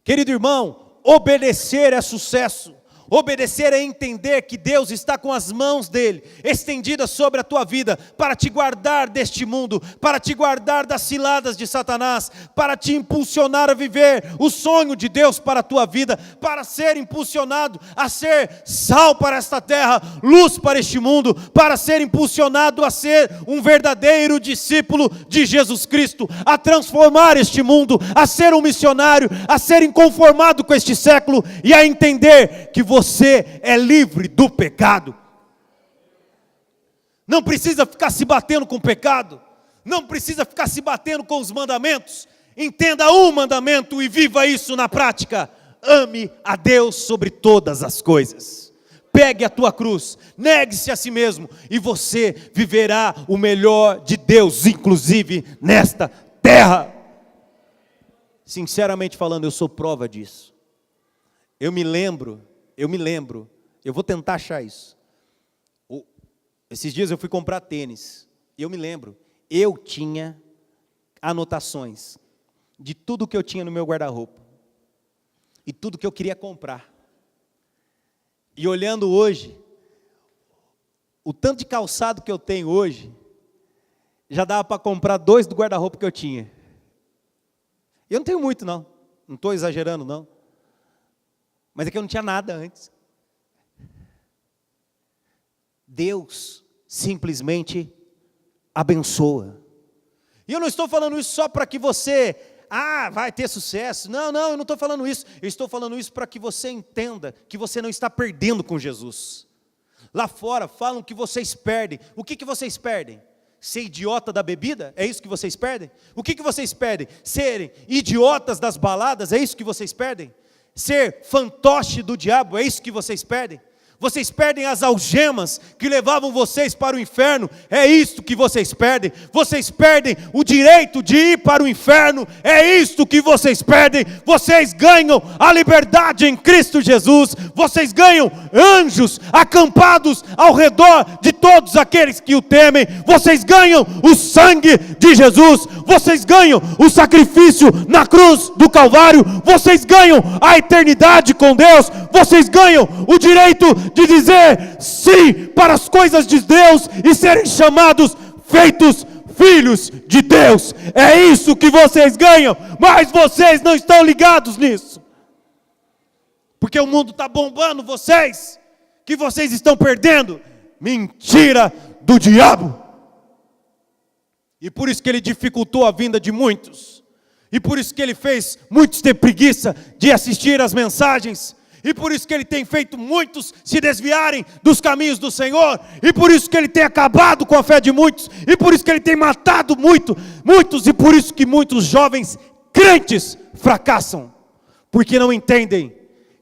Querido irmão, obedecer é sucesso. Obedecer é entender que Deus está com as mãos dele estendidas sobre a tua vida, para te guardar deste mundo, para te guardar das ciladas de Satanás, para te impulsionar a viver o sonho de Deus para a tua vida, para ser impulsionado a ser sal para esta terra, luz para este mundo, para ser impulsionado a ser um verdadeiro discípulo de Jesus Cristo, a transformar este mundo, a ser um missionário, a ser inconformado com este século e a entender que você é livre do pecado. Não precisa ficar se batendo com o pecado, não precisa ficar se batendo com os mandamentos. Entenda um mandamento e viva isso na prática: ame a Deus sobre todas as coisas. Pegue a tua cruz, negue-se a si mesmo, e você viverá o melhor de Deus, inclusive nesta terra. Sinceramente falando, eu sou prova disso. Eu me lembro, eu vou tentar achar isso. Esses dias eu fui comprar tênis, e eu me lembro, eu tinha anotações de tudo que eu tinha no meu guarda-roupa, e tudo que eu queria comprar. E olhando hoje, o tanto de calçado que eu tenho hoje, já dava para comprar 2 do guarda-roupa que eu tinha. Eu não tenho muito não estou exagerando não, mas é que eu não tinha nada antes. Deus simplesmente abençoa. E eu não estou falando isso só para que você, vai ter sucesso. Não, eu não estou falando isso. Eu estou falando isso para que você entenda que você não está perdendo com Jesus. Lá fora falam que vocês perdem. O que vocês perdem? Ser idiota da bebida? É isso que vocês perdem? O que vocês perdem? Serem idiotas das baladas? É isso que vocês perdem? Ser fantoche do diabo? É isso que vocês perdem? Vocês perdem as algemas que levavam vocês para o inferno? É isto que vocês perdem? Vocês perdem o direito de ir para o inferno? É isto que vocês perdem? Vocês ganham a liberdade em Cristo Jesus. Vocês ganham anjos acampados ao redor de todos aqueles que o temem. Vocês ganham o sangue de Jesus. Vocês ganham o sacrifício na cruz do Calvário. Vocês ganham a eternidade com Deus. Vocês ganham o direito de dizer sim para as coisas de Deus e serem chamados, feitos filhos de Deus. É isso que vocês ganham, mas vocês não estão ligados nisso, porque o mundo está bombando vocês, que vocês estão perdendo. Mentira do diabo. E por isso que ele dificultou a vinda de muitos, e por isso que ele fez muitos ter preguiça de assistir às mensagens, e por isso que ele tem feito muitos se desviarem dos caminhos do Senhor, e por isso que ele tem acabado com a fé de muitos, e por isso que ele tem matado muitos, e por isso que muitos jovens crentes fracassam, porque não entendem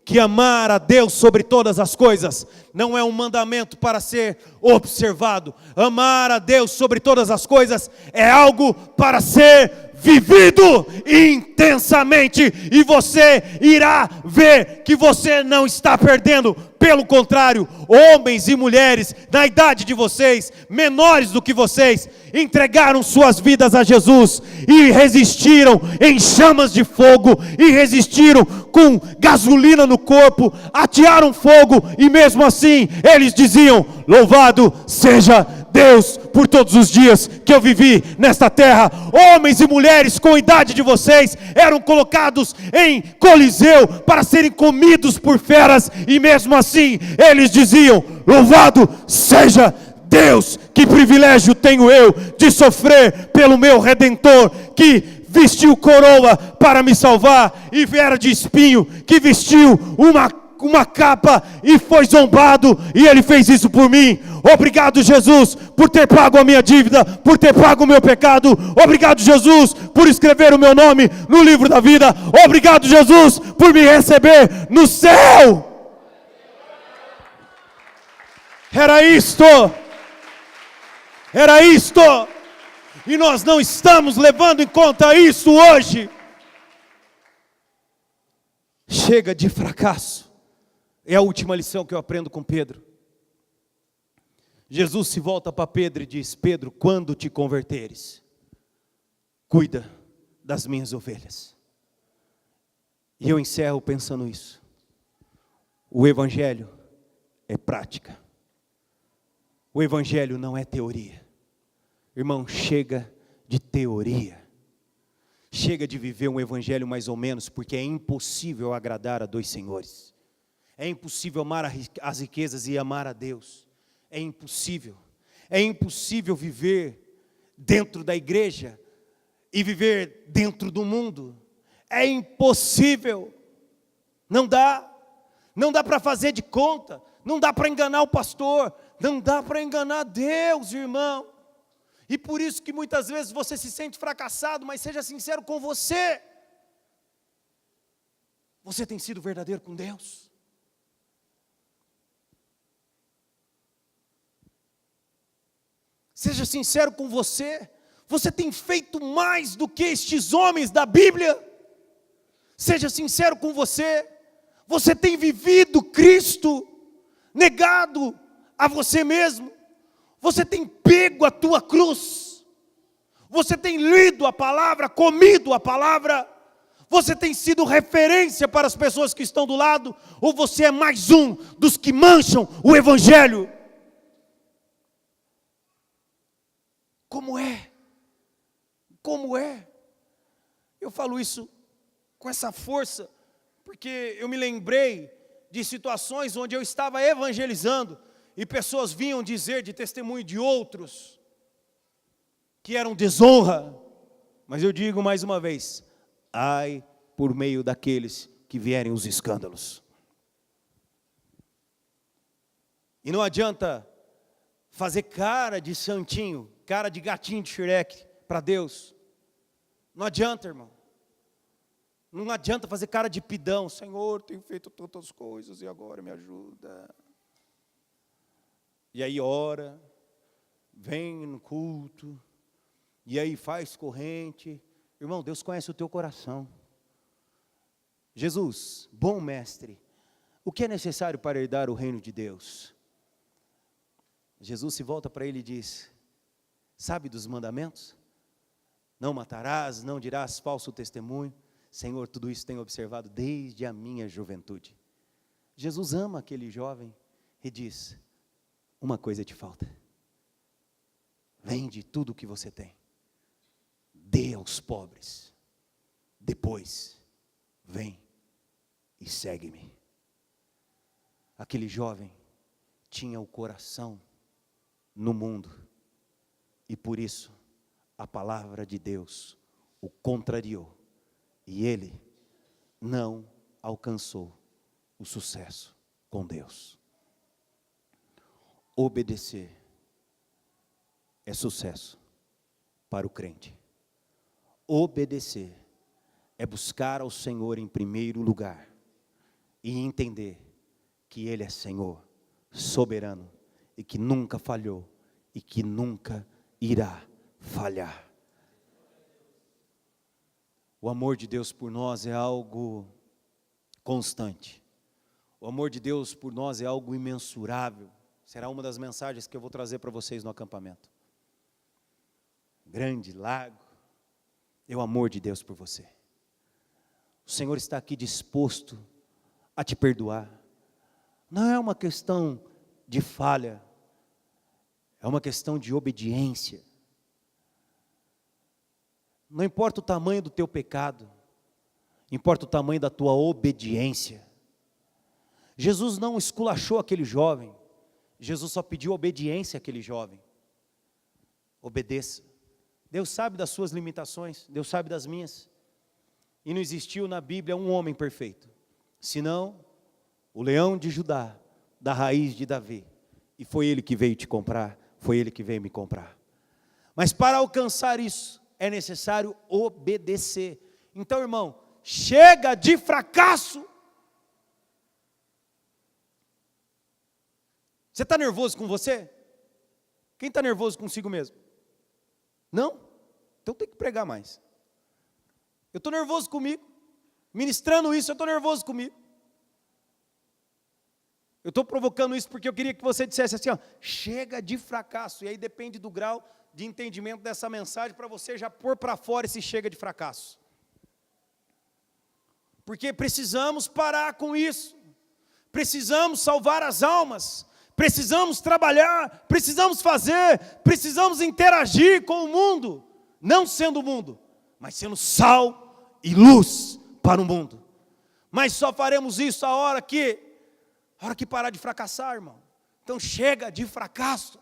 que amar a Deus sobre todas as coisas não é um mandamento para ser observado. Amar a Deus sobre todas as coisas é algo para ser vivido intensamente, e você irá ver que você não está perdendo. Pelo contrário, homens e mulheres na idade de vocês, menores do que vocês, entregaram suas vidas a Jesus e resistiram em chamas de fogo, e resistiram com gasolina no corpo, atearam fogo, e mesmo assim eles diziam: louvado seja Deus por todos os dias que eu vivi nesta terra. Homens e mulheres com a idade de vocês eram colocados em coliseu para serem comidos por feras, e mesmo assim eles diziam: louvado seja Deus, que privilégio tenho eu de sofrer pelo meu Redentor, que vestiu coroa para me salvar, e era de espinho, que vestiu uma capa e foi zombado, e Ele fez isso por mim. Obrigado, Jesus, por ter pago a minha dívida, por ter pago o meu pecado. Obrigado, Jesus, por escrever o meu nome no livro da vida. Obrigado, Jesus, por me receber no céu. Era isto, e nós não estamos levando em conta isso hoje. Chega de fracasso. É a última lição que eu aprendo com Pedro. Jesus se volta para Pedro e diz: Pedro, quando te converteres, cuida das minhas ovelhas. E eu encerro pensando isso. O Evangelho é prática. O Evangelho não é teoria. Irmão, chega de teoria. Chega de viver um Evangelho mais ou menos, porque é impossível agradar a dois senhores. É impossível amar as riquezas e amar a Deus. É impossível. É impossível viver dentro da igreja e viver dentro do mundo. É impossível. Não dá. Não dá para fazer de conta. Não dá para enganar o pastor. Não dá para enganar Deus, irmão. E por isso que muitas vezes você se sente fracassado, mas seja sincero com você. Você tem sido verdadeiro com Deus? Seja sincero com você. Você tem feito mais do que estes homens da Bíblia? Seja sincero com você. Você tem vivido Cristo, negado a você mesmo? Você tem pego a tua cruz? Você tem lido a palavra, comido a palavra? Você tem sido referência para as pessoas que estão do lado? Ou você é mais um dos que mancham o Evangelho? Como é? Como é? Eu falo isso com essa força, porque eu me lembrei de situações onde eu estava evangelizando, e pessoas vinham dizer de testemunho de outros, que eram desonra. Mas eu digo mais uma vez: ai por meio daqueles que vierem os escândalos. E não adianta fazer cara de santinho, cara de gatinho de Shrek para Deus. Não adianta, irmão. Não adianta fazer cara de pidão. Senhor, tenho feito tantas coisas e agora me ajuda. E aí ora, vem no culto, e aí faz corrente. Irmão, Deus conhece o teu coração. Jesus, bom mestre, o que é necessário para herdar o reino de Deus? Jesus se volta para ele e diz: sabe dos mandamentos? Não matarás, não dirás falso testemunho. Senhor, tudo isso tenho observado desde a minha juventude. Jesus ama aquele jovem e diz: uma coisa te falta. Vende tudo o que você tem, dê aos pobres, depois vem e segue-me. Aquele jovem tinha o coração no mundo, e por isso a palavra de Deus o contrariou, e ele não alcançou o sucesso com Deus. Obedecer é sucesso para o crente. Obedecer é buscar ao Senhor em primeiro lugar e entender que Ele é Senhor, soberano, e que nunca falhou e que nunca irá falhar. O amor de Deus por nós é algo constante. O amor de Deus por nós é algo imensurável. Será uma das mensagens que eu vou trazer para vocês no acampamento. Grande, largo, é o amor de Deus por você. O Senhor está aqui disposto a te perdoar. Não é uma questão de falha, é uma questão de obediência. Não importa o tamanho do teu pecado, importa o tamanho da tua obediência. Jesus não esculachou aquele jovem, Jesus só pediu obediência àquele jovem. Obedeça. Deus sabe das suas limitações, Deus sabe das minhas. E não existiu na Bíblia um homem perfeito, senão o leão de Judá, da raiz de Davi. E foi ele que veio te comprar, foi ele que veio me comprar. Mas para alcançar isso, é necessário obedecer. Então, irmão, chega de fracasso. Você está nervoso com você? Quem está nervoso consigo mesmo? Não? Então tem que pregar mais. Eu estou nervoso comigo. Ministrando isso, eu estou nervoso comigo. Eu estou provocando isso porque eu queria que você dissesse assim, ó, chega de fracasso. E aí depende do grau de entendimento dessa mensagem para você já pôr para fora esse chega de fracasso. Porque precisamos parar com isso. Precisamos salvar as almas. Precisamos trabalhar, precisamos fazer, precisamos interagir com o mundo, não sendo o mundo, mas sendo sal e luz para o mundo. Mas só faremos isso a hora que parar de fracassar, irmão. Então chega de fracasso,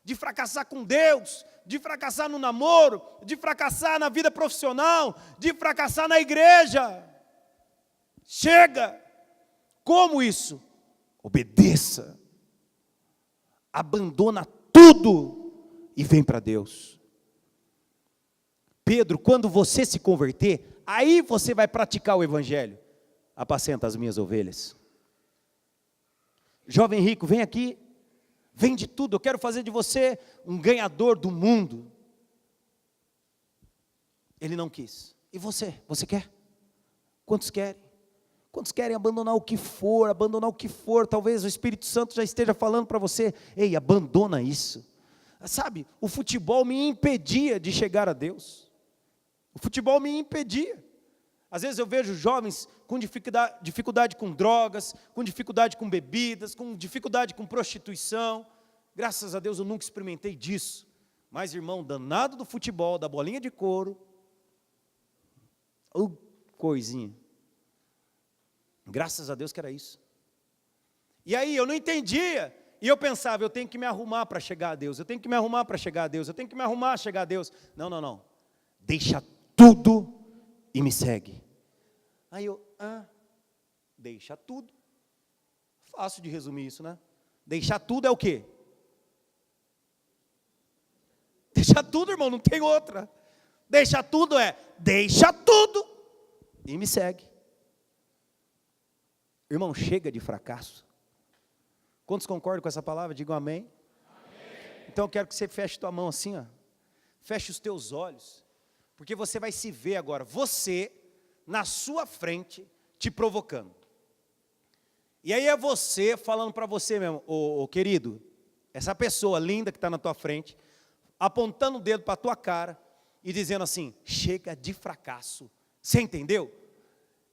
de fracassar com Deus, de fracassar no namoro, de fracassar na vida profissional, de fracassar na igreja. Chega! Como isso? Obedeça, abandona tudo e vem para Deus. Pedro, quando você se converter, aí você vai praticar o evangelho. Apacenta as minhas ovelhas. Jovem rico, vem aqui, vende tudo, eu quero fazer de você um ganhador do mundo. Ele não quis. E você quer? Quantos querem? Quantos querem abandonar o que for, talvez o Espírito Santo já esteja falando para você, ei, abandona isso. Sabe, o futebol me impedia de chegar a Deus. O futebol me impedia. Às vezes eu vejo jovens com dificuldade com drogas, com dificuldade com bebidas, com dificuldade com prostituição. Graças a Deus eu nunca experimentei disso. Mas, irmão, danado do futebol, da bolinha de couro, coisinha. Graças a Deus que era isso. E aí eu não entendia. E eu pensava, eu tenho que me arrumar para chegar a Deus. Eu tenho que me arrumar para chegar a Deus. Eu tenho que me arrumar para chegar a Deus. Não. Deixa tudo e me segue. Aí eu, deixa tudo. Fácil de resumir isso, né? Deixar tudo é o quê? Deixar tudo, irmão, não tem outra. Deixar tudo deixa tudo e me segue. Irmão, chega de fracasso. Quantos concordam com essa palavra? Digam amém. Amém. Então eu quero que você feche tua mão assim, ó. Feche os teus olhos. Porque você vai se ver agora, você, na sua frente, te provocando. E aí é você falando para você mesmo, ô querido, essa pessoa linda que está na tua frente, apontando o dedo para a tua cara e dizendo assim, chega de fracasso. Você entendeu?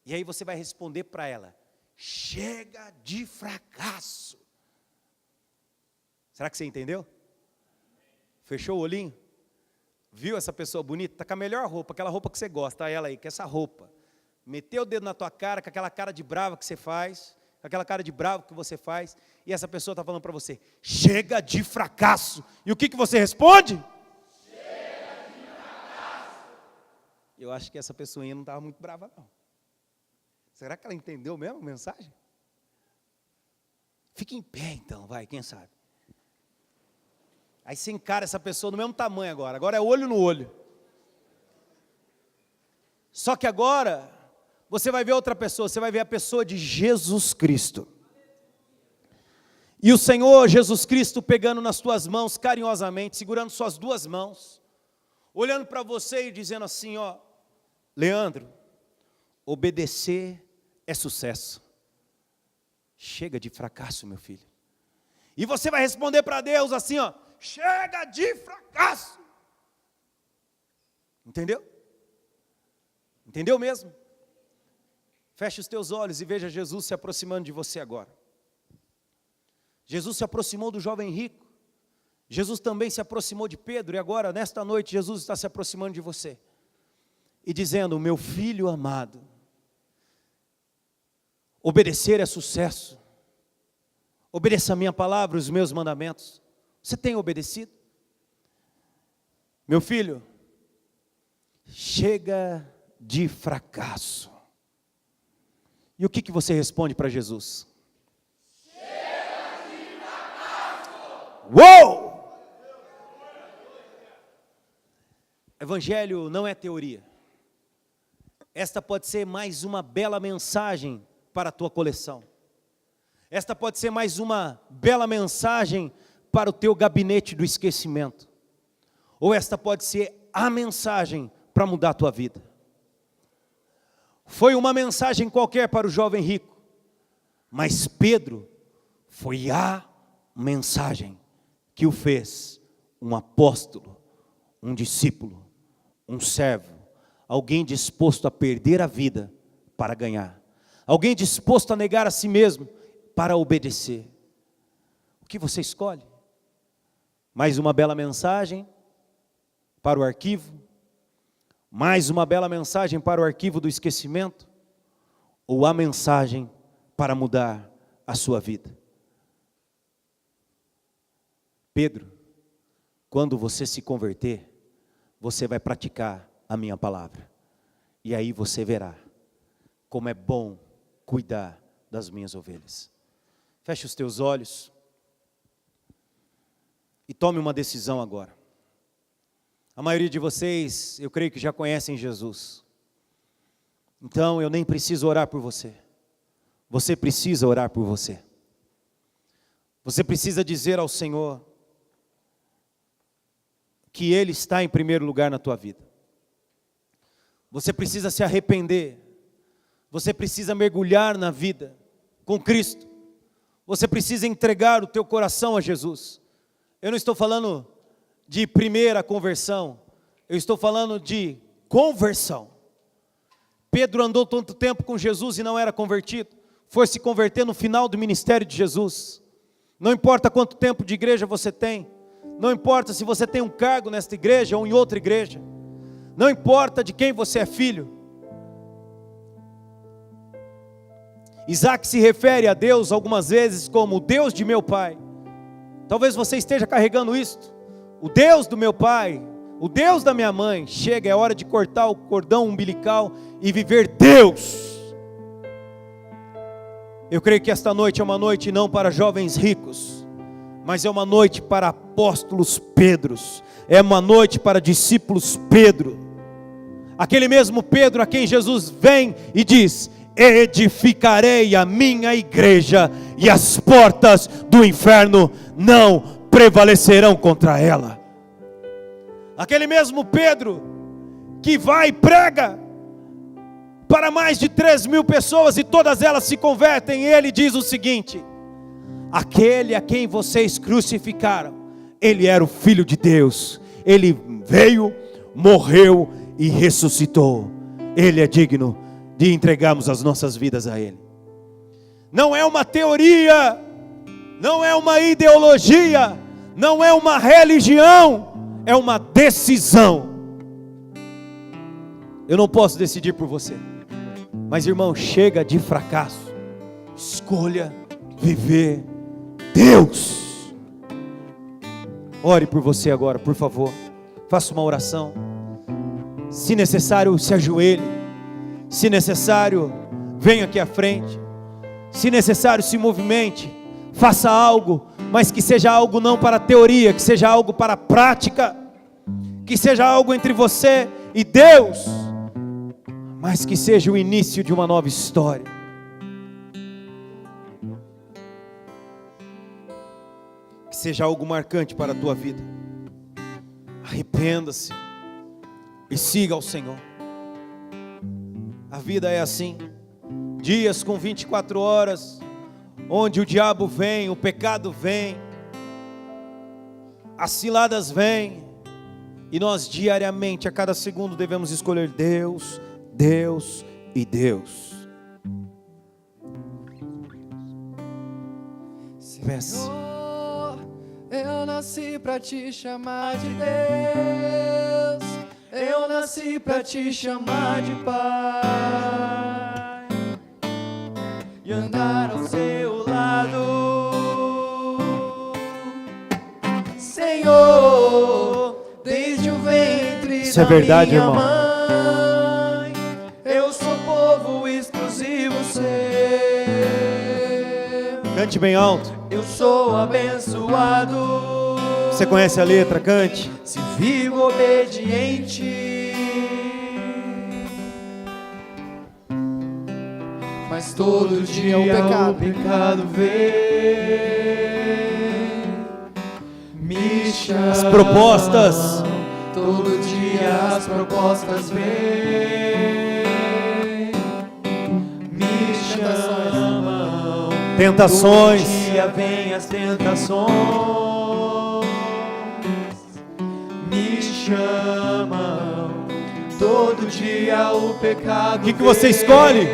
E aí você vai responder para ela, chega de fracasso. Será que você entendeu? Fechou o olhinho? Viu essa pessoa bonita? Está com a melhor roupa, aquela roupa que você gosta, ela aí, com essa roupa. Meteu o dedo na tua cara, com aquela cara de brava que você faz, com aquela cara de bravo que você faz, e essa pessoa está falando para você, chega de fracasso. E o que você responde? Chega de fracasso. Eu acho que essa pessoinha não estava muito brava não. Será que ela entendeu mesmo a mensagem? Fique em pé então, vai, quem sabe. Aí você encara essa pessoa do mesmo tamanho agora é olho no olho. Só que agora, você vai ver outra pessoa, você vai ver a pessoa de Jesus Cristo. E o Senhor Jesus Cristo pegando nas tuas mãos carinhosamente, segurando suas duas mãos, olhando para você e dizendo assim, ó, Leandro, obedecer é sucesso. Chega de fracasso, meu filho. E você vai responder para Deus assim, ó, chega de fracasso. Entendeu? Entendeu mesmo? Feche os teus olhos e veja Jesus se aproximando de você agora. Jesus se aproximou do jovem rico. Jesus também se aproximou de Pedro. E agora, nesta noite, Jesus está se aproximando de você. E dizendo, meu filho amado, obedecer é sucesso. Obedeça a minha palavra, os meus mandamentos. Você tem obedecido? Meu filho, chega de fracasso. E o que você responde para Jesus? Chega de fracasso! Uou! Evangelho não é teoria. Esta pode ser mais uma bela mensagem para a tua coleção. Esta pode ser mais uma bela mensagem para o teu gabinete do esquecimento. Ou esta pode ser a mensagem para mudar a tua vida. Foi uma mensagem qualquer para o jovem rico, mas Pedro foi a mensagem que o fez um apóstolo, um discípulo, um servo, alguém disposto a perder a vida para ganhar, alguém disposto a negar a si mesmo para obedecer. O que você escolhe? Mais uma bela mensagem para o arquivo? Mais uma bela mensagem para o arquivo do esquecimento? Ou a mensagem para mudar a sua vida? Pedro, quando você se converter, você vai praticar a minha palavra. E aí você verá como é bom cuidar das minhas ovelhas. Feche os teus olhos e tome uma decisão agora. A maioria de vocês, eu creio que já conhecem Jesus. Então eu nem preciso orar por você. Você precisa orar por você. Você precisa dizer ao Senhor que Ele está em primeiro lugar na tua vida. Você precisa se arrepender. Você precisa mergulhar na vida com Cristo. Você precisa entregar o teu coração a Jesus. Eu não estou falando de primeira conversão, eu estou falando de conversão. Pedro andou tanto tempo com Jesus e não era convertido, foi se converter no final do ministério de Jesus. Não importa quanto tempo de igreja você tem, não importa se você tem um cargo nesta igreja ou em outra igreja, não importa de quem você é filho. Isaac se refere a Deus algumas vezes como o Deus de meu pai. Talvez você esteja carregando isto. O Deus do meu pai, o Deus da minha mãe. Chega, é hora de cortar o cordão umbilical e viver Deus. Eu creio que esta noite é uma noite não para jovens ricos, mas é uma noite para apóstolos Pedros, é uma noite para discípulos Pedro. Aquele mesmo Pedro a quem Jesus vem e diz: edificarei a minha igreja e as portas do inferno não prevalecerão contra ela. Aquele mesmo Pedro que vai e prega para mais de 3.000 pessoas e todas elas se convertem, ele diz o seguinte: aquele a quem vocês crucificaram, ele era o Filho de Deus, ele veio, morreu e ressuscitou, ele é digno de entregarmos as nossas vidas a ele. Não é uma teoria, não é uma ideologia, não é uma religião, é uma decisão. Eu não posso decidir por você, mas irmão, chega de fracasso, escolha viver Deus. Ore por você agora, por favor, faça uma oração, se necessário se ajoelhe, se necessário venha aqui à frente, se necessário se movimente, faça algo, mas que seja algo não para teoria, que seja algo para prática, que seja algo entre você e Deus, mas que seja o início de uma nova história. Que seja algo marcante para a tua vida. Arrependa-se, e siga ao Senhor. A vida é assim, dias com 24 horas, onde o diabo vem, o pecado vem, as ciladas vêm, e nós diariamente, a cada segundo, devemos escolher Deus, Deus e Deus. Peça. Eu nasci pra te chamar de Deus, eu nasci pra te chamar de Pai, e andar ao seu lado, Senhor, desde o ventre Isso é da verdade, minha irmão. mãe, eu sou povo exclusivo seu. Cante bem alto. Eu sou abençoado. Você conhece a letra? Cante. Se vivo obediente, mas todo dia o pecado vem, me chama. As propostas. Todo dia as propostas vêm, me chamam. Tentações. Todo dia vem as tentações, me chamam. Todo dia o pecado. O que você escolhe?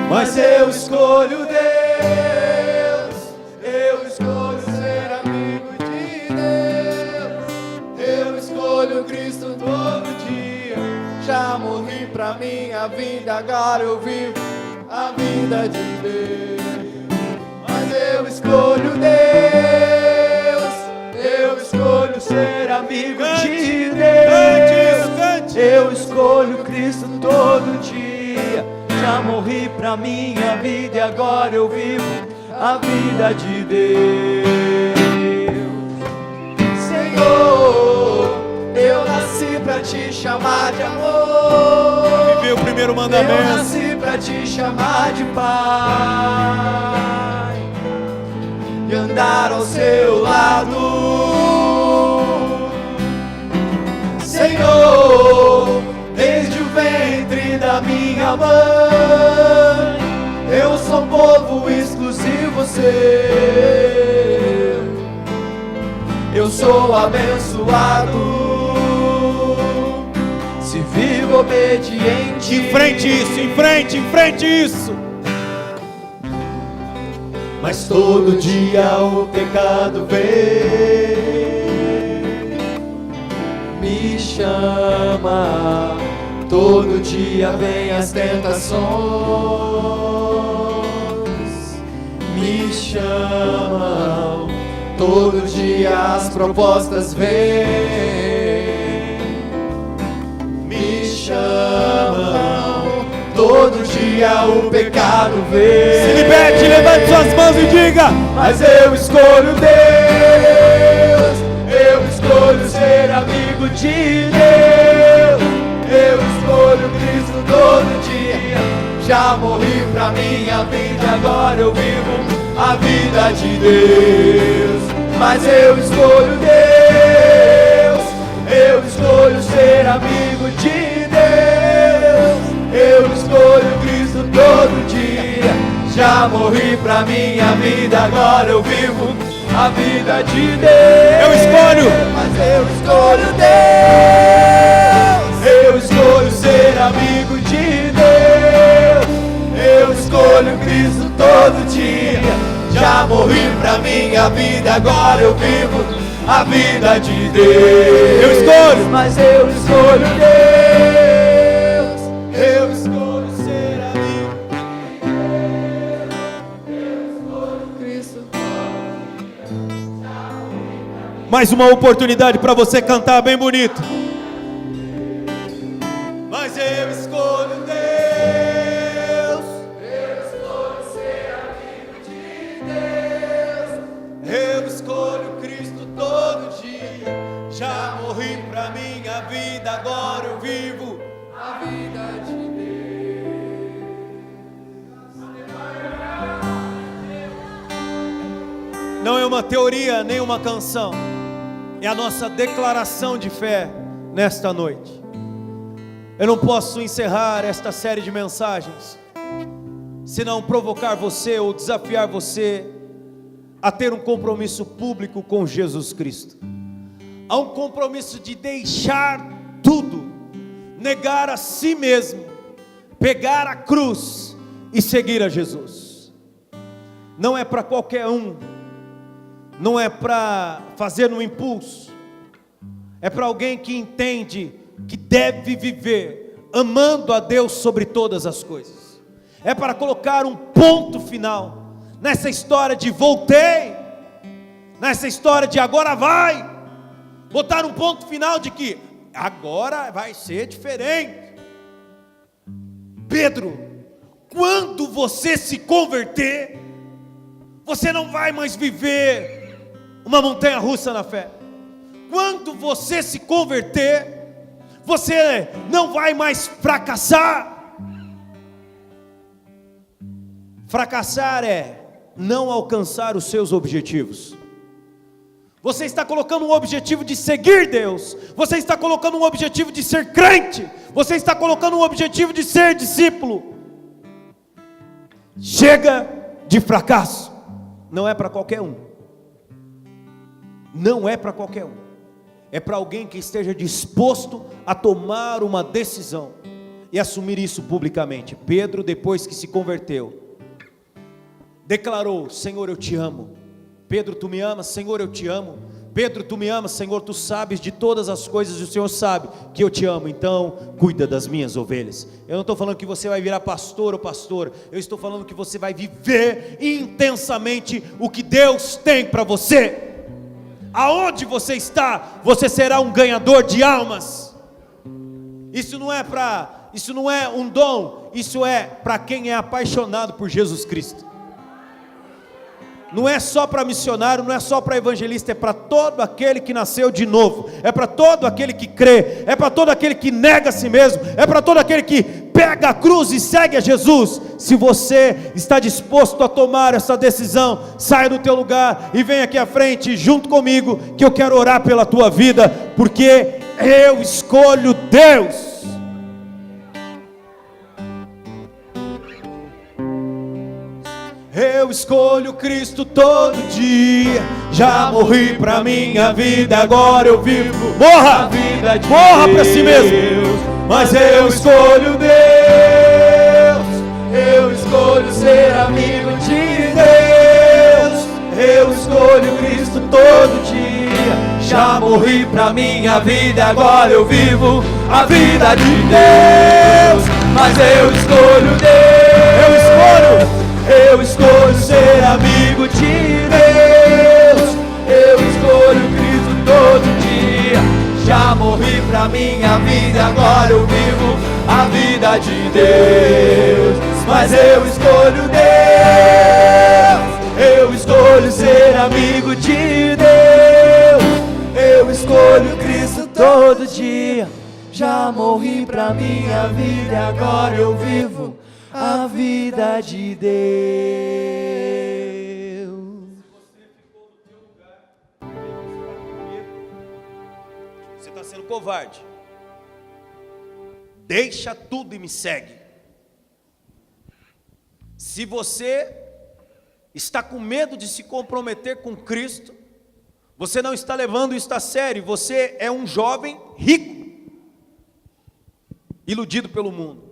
Mas eu escolho Deus, eu escolho ser amigo de Deus, eu escolho Cristo todo dia. Já morri pra minha vida, agora eu vivo a vida de Deus. Mas eu escolho Deus, eu escolho ser amigo de Deus, eu escolho Cristo todo dia. Já morri pra minha vida e agora eu vivo a vida de Deus. Senhor, eu nasci pra te chamar de amor, Viver o primeiro eu mandamento. nasci pra te chamar de Pai e andar ao seu lado. Senhor, desde o ventre da minha mãe, eu sou povo exclusivo seu. Eu sou abençoado, se vivo obediente. Enfrente isso, enfrente isso. Mas todo dia o pecado vem, me chama. Todo dia vem as tentações, me chamam. Todo dia as propostas vêm, me chamam. Todo dia o pecado vem. Se liberte, levante suas mãos e diga: mas eu escolho Deus, eu escolho ser amigo de Deus, eu escolho Cristo todo dia. Já morri pra minha vida, agora eu vivo a vida de Deus. Mas eu escolho Deus, eu escolho ser amigo de Deus, eu escolho Cristo todo dia. Já morri pra minha vida, agora eu vivo a vida de Deus. Eu escolho. Mas eu escolho Deus, eu escolho ser amigo de Deus, eu escolho Cristo todo dia. Já morri pra minha vida, agora eu vivo a vida de Deus. Eu escolho. Mas eu escolho Deus, eu escolho ser amigo de Deus, eu escolho Cristo. Mais uma oportunidade para você cantar bem bonito. Mas eu escolho Deus, eu escolho ser amigo de Deus, eu escolho Cristo todo dia. Já morri pra minha vida, agora eu vivo a vida de Não é uma teoria nem uma canção, é a nossa declaração de fé. nesta noite. Eu não posso encerrar esta série de mensagens se não provocar você ou desafiar você a ter um compromisso público com Jesus Cristo. Há um compromisso de deixar tudo, negar a si mesmo, pegar a cruz e seguir a Jesus. Não é para qualquer um, não é para fazer no impulso, é para alguém que entende que deve viver amando a Deus sobre todas as coisas. É para colocar um ponto final nessa história de voltei, nessa história de agora vai, botar um ponto final de que agora vai ser diferente. Pedro, quando você se converter, você não vai mais viver uma montanha russa na fé. Quando você se converter, você não vai mais fracassar. Fracassar é não alcançar os seus objetivos. Você está colocando um objetivo de seguir Deus, você está colocando um objetivo de ser crente, você está colocando um objetivo de ser discípulo. Chega de fracasso. Não é para qualquer um. Não é para qualquer um. É para alguém que esteja disposto a tomar uma decisão e assumir isso publicamente. Pedro, depois que se converteu, declarou: Senhor, eu te amo. Pedro, tu me amas? Senhor, eu te amo. Pedro, tu me amas? Senhor, tu sabes de todas as coisas e o Senhor sabe que eu te amo, então cuida das minhas ovelhas. Eu não estou falando que você vai virar pastor ou pastora, eu estou falando que você vai viver intensamente o que Deus tem para você. Aonde você está, você será um ganhador de almas. Isso não é um dom, isso é para quem é apaixonado por Jesus Cristo. Não é só para missionário, não é só para evangelista, é para todo aquele que nasceu de novo, é para todo aquele que crê, é para todo aquele que nega a si mesmo, é para todo aquele que pega a cruz e segue a Jesus. Se você está disposto a tomar essa decisão, saia do teu lugar e venha aqui à frente junto comigo, que eu quero orar pela tua vida, porque eu escolho Deus. Eu escolho Cristo todo dia. Já morri pra minha vida, agora eu vivo. Morra! Morra pra si mesmo. Mas eu escolho Deus. Eu escolho ser amigo de Deus. Eu escolho Cristo todo dia. Já morri pra minha vida, agora eu vivo a vida de Deus. Mas eu escolho Deus. Eu escolho ser amigo de Deus. Eu escolho Cristo todo dia. Já morri pra minha vida, agora eu vivo a vida de Deus. Mas eu escolho Deus. Eu escolho ser amigo de Deus. Eu escolho Cristo todo dia. Já morri pra minha vida, agora eu vivo a vida de Deus. Se você ficou no teu lugar, você está sendo covarde. Deixa tudo e me segue. Se você está com medo de se comprometer com Cristo, você não está levando isso a sério. Você é um jovem rico, iludido pelo mundo.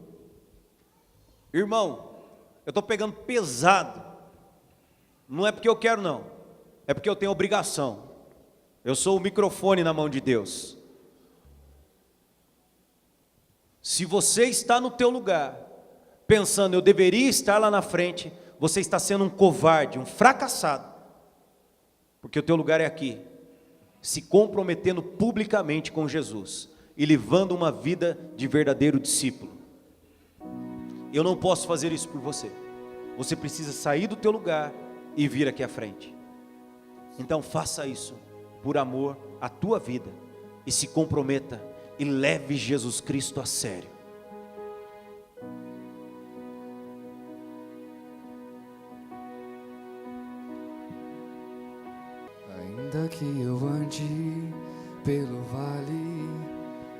Irmão, eu estou pegando pesado. Não é porque eu quero não, é porque eu tenho obrigação. Eu sou o microfone na mão de Deus. Se você está no teu lugar, pensando eu deveria estar lá na frente, você está sendo um covarde, um fracassado. Porque o teu lugar é aqui, se comprometendo publicamente com Jesus e levando uma vida de verdadeiro discípulo. Eu não posso fazer isso por você. Você precisa sair do teu lugar e vir aqui à frente. Então faça isso por amor à tua vida e se comprometa e leve Jesus Cristo a sério. Ainda que eu ande pelo vale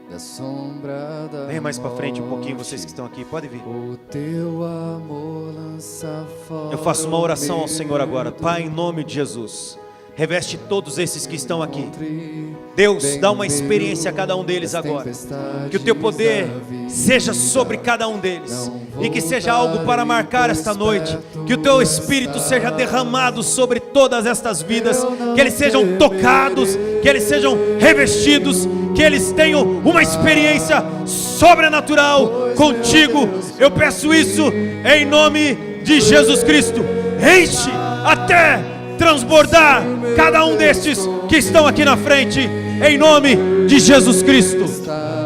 da sombra da Vem mais para frente um pouquinho, morte. vocês que estão aqui, pode vir. O teu amor lança fora. Eu faço uma oração ao o Senhor agora. medo. Pai, em nome de Jesus, reveste todos esses que estão aqui. Entre Deus, bem dá uma no experiência a meio cada um deles das agora. tempestades Que o teu poder da vida. seja sobre cada um deles. E que seja algo para marcar esta noite. Que o teu Espírito seja derramado sobre todas estas vidas. Que eles sejam tocados, que eles sejam revestidos, que eles tenham uma experiência sobrenatural contigo. Eu peço isso em nome de Jesus Cristo. Enche até transbordar cada um destes que estão aqui na frente, em nome de Jesus Cristo.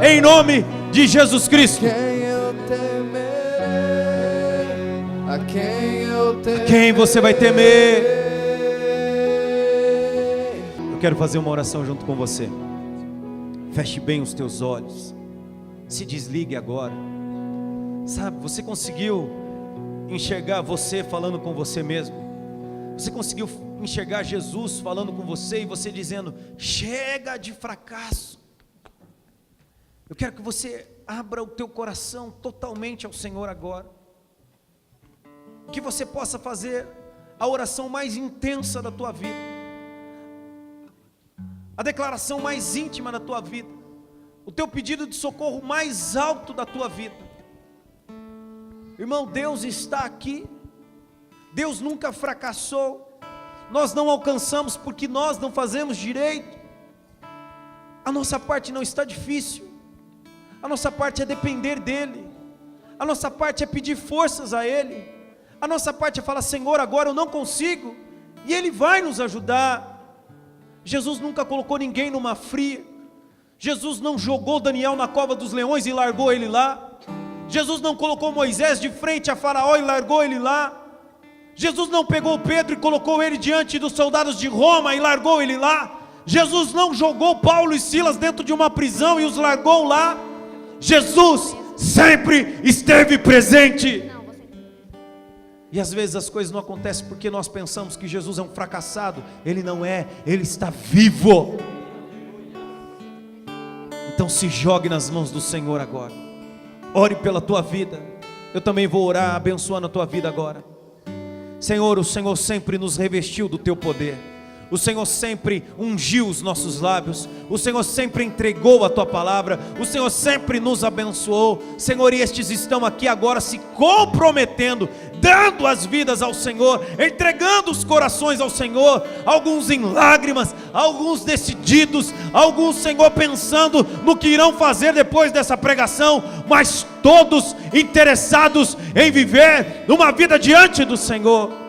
Em nome de Jesus Cristo. Quem eu temerei? A quem eu temerei? Quem você vai temer? Eu quero fazer uma oração junto com você. Feche bem os teus olhos. Se desligue agora. Sabe, você conseguiu enxergar você falando com você mesmo? Você conseguiu enxergar Jesus falando com você e você dizendo: chega de fracasso. Eu quero que você abra o teu coração totalmente ao Senhor agora. Que você possa fazer a oração mais intensa da tua vida, a declaração mais íntima da tua vida, o teu pedido de socorro mais alto da tua vida. Irmão, Deus está aqui. Deus nunca fracassou. Nós não alcançamos porque nós não fazemos direito. A nossa parte não está difícil. A nossa parte é depender dEle. A nossa parte é pedir forças a Ele. A nossa parte é falar: Senhor, agora eu não consigo, e Ele vai nos ajudar. Jesus nunca colocou ninguém numa fria. Jesus não jogou Daniel na cova dos leões e largou ele lá. Jesus não colocou Moisés de frente a Faraó e largou ele lá. Jesus não pegou Pedro e colocou ele diante dos soldados de Roma e largou ele lá. Jesus não jogou Paulo e Silas dentro de uma prisão e os largou lá. Jesus sempre esteve presente. E às vezes as coisas não acontecem porque nós pensamos que Jesus é um fracassado. Ele não é, Ele está vivo. Então se jogue nas mãos do Senhor agora. Ore pela tua vida. Eu também vou orar abençoando a tua vida agora. Senhor, o Senhor sempre nos revestiu do teu poder. O Senhor sempre ungiu os nossos lábios. O Senhor sempre entregou a tua palavra. O Senhor sempre nos abençoou. Senhor, e estes estão aqui agora se comprometendo, dando as vidas ao Senhor, entregando os corações ao Senhor. Alguns em lágrimas, alguns decididos, alguns, Senhor, pensando no que irão fazer depois dessa pregação, mas todos interessados em viver uma vida diante do Senhor.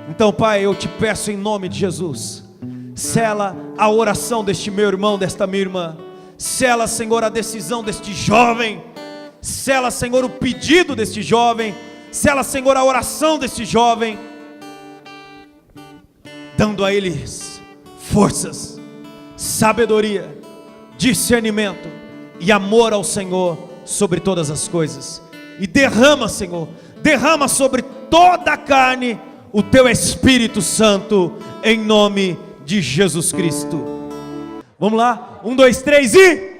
Então, Pai, eu te peço em nome de Jesus, sela a oração deste meu irmão, desta minha irmã. Sela, Senhor, a decisão deste jovem. Sela, Senhor, o pedido deste jovem. Sela, Senhor, a oração deste jovem, dando a eles forças, sabedoria, discernimento e amor ao Senhor sobre todas as coisas. E derrama, Senhor, derrama sobre toda a carne o teu Espírito Santo, em nome de Jesus Cristo. Vamos lá, 1, 2, 3 e...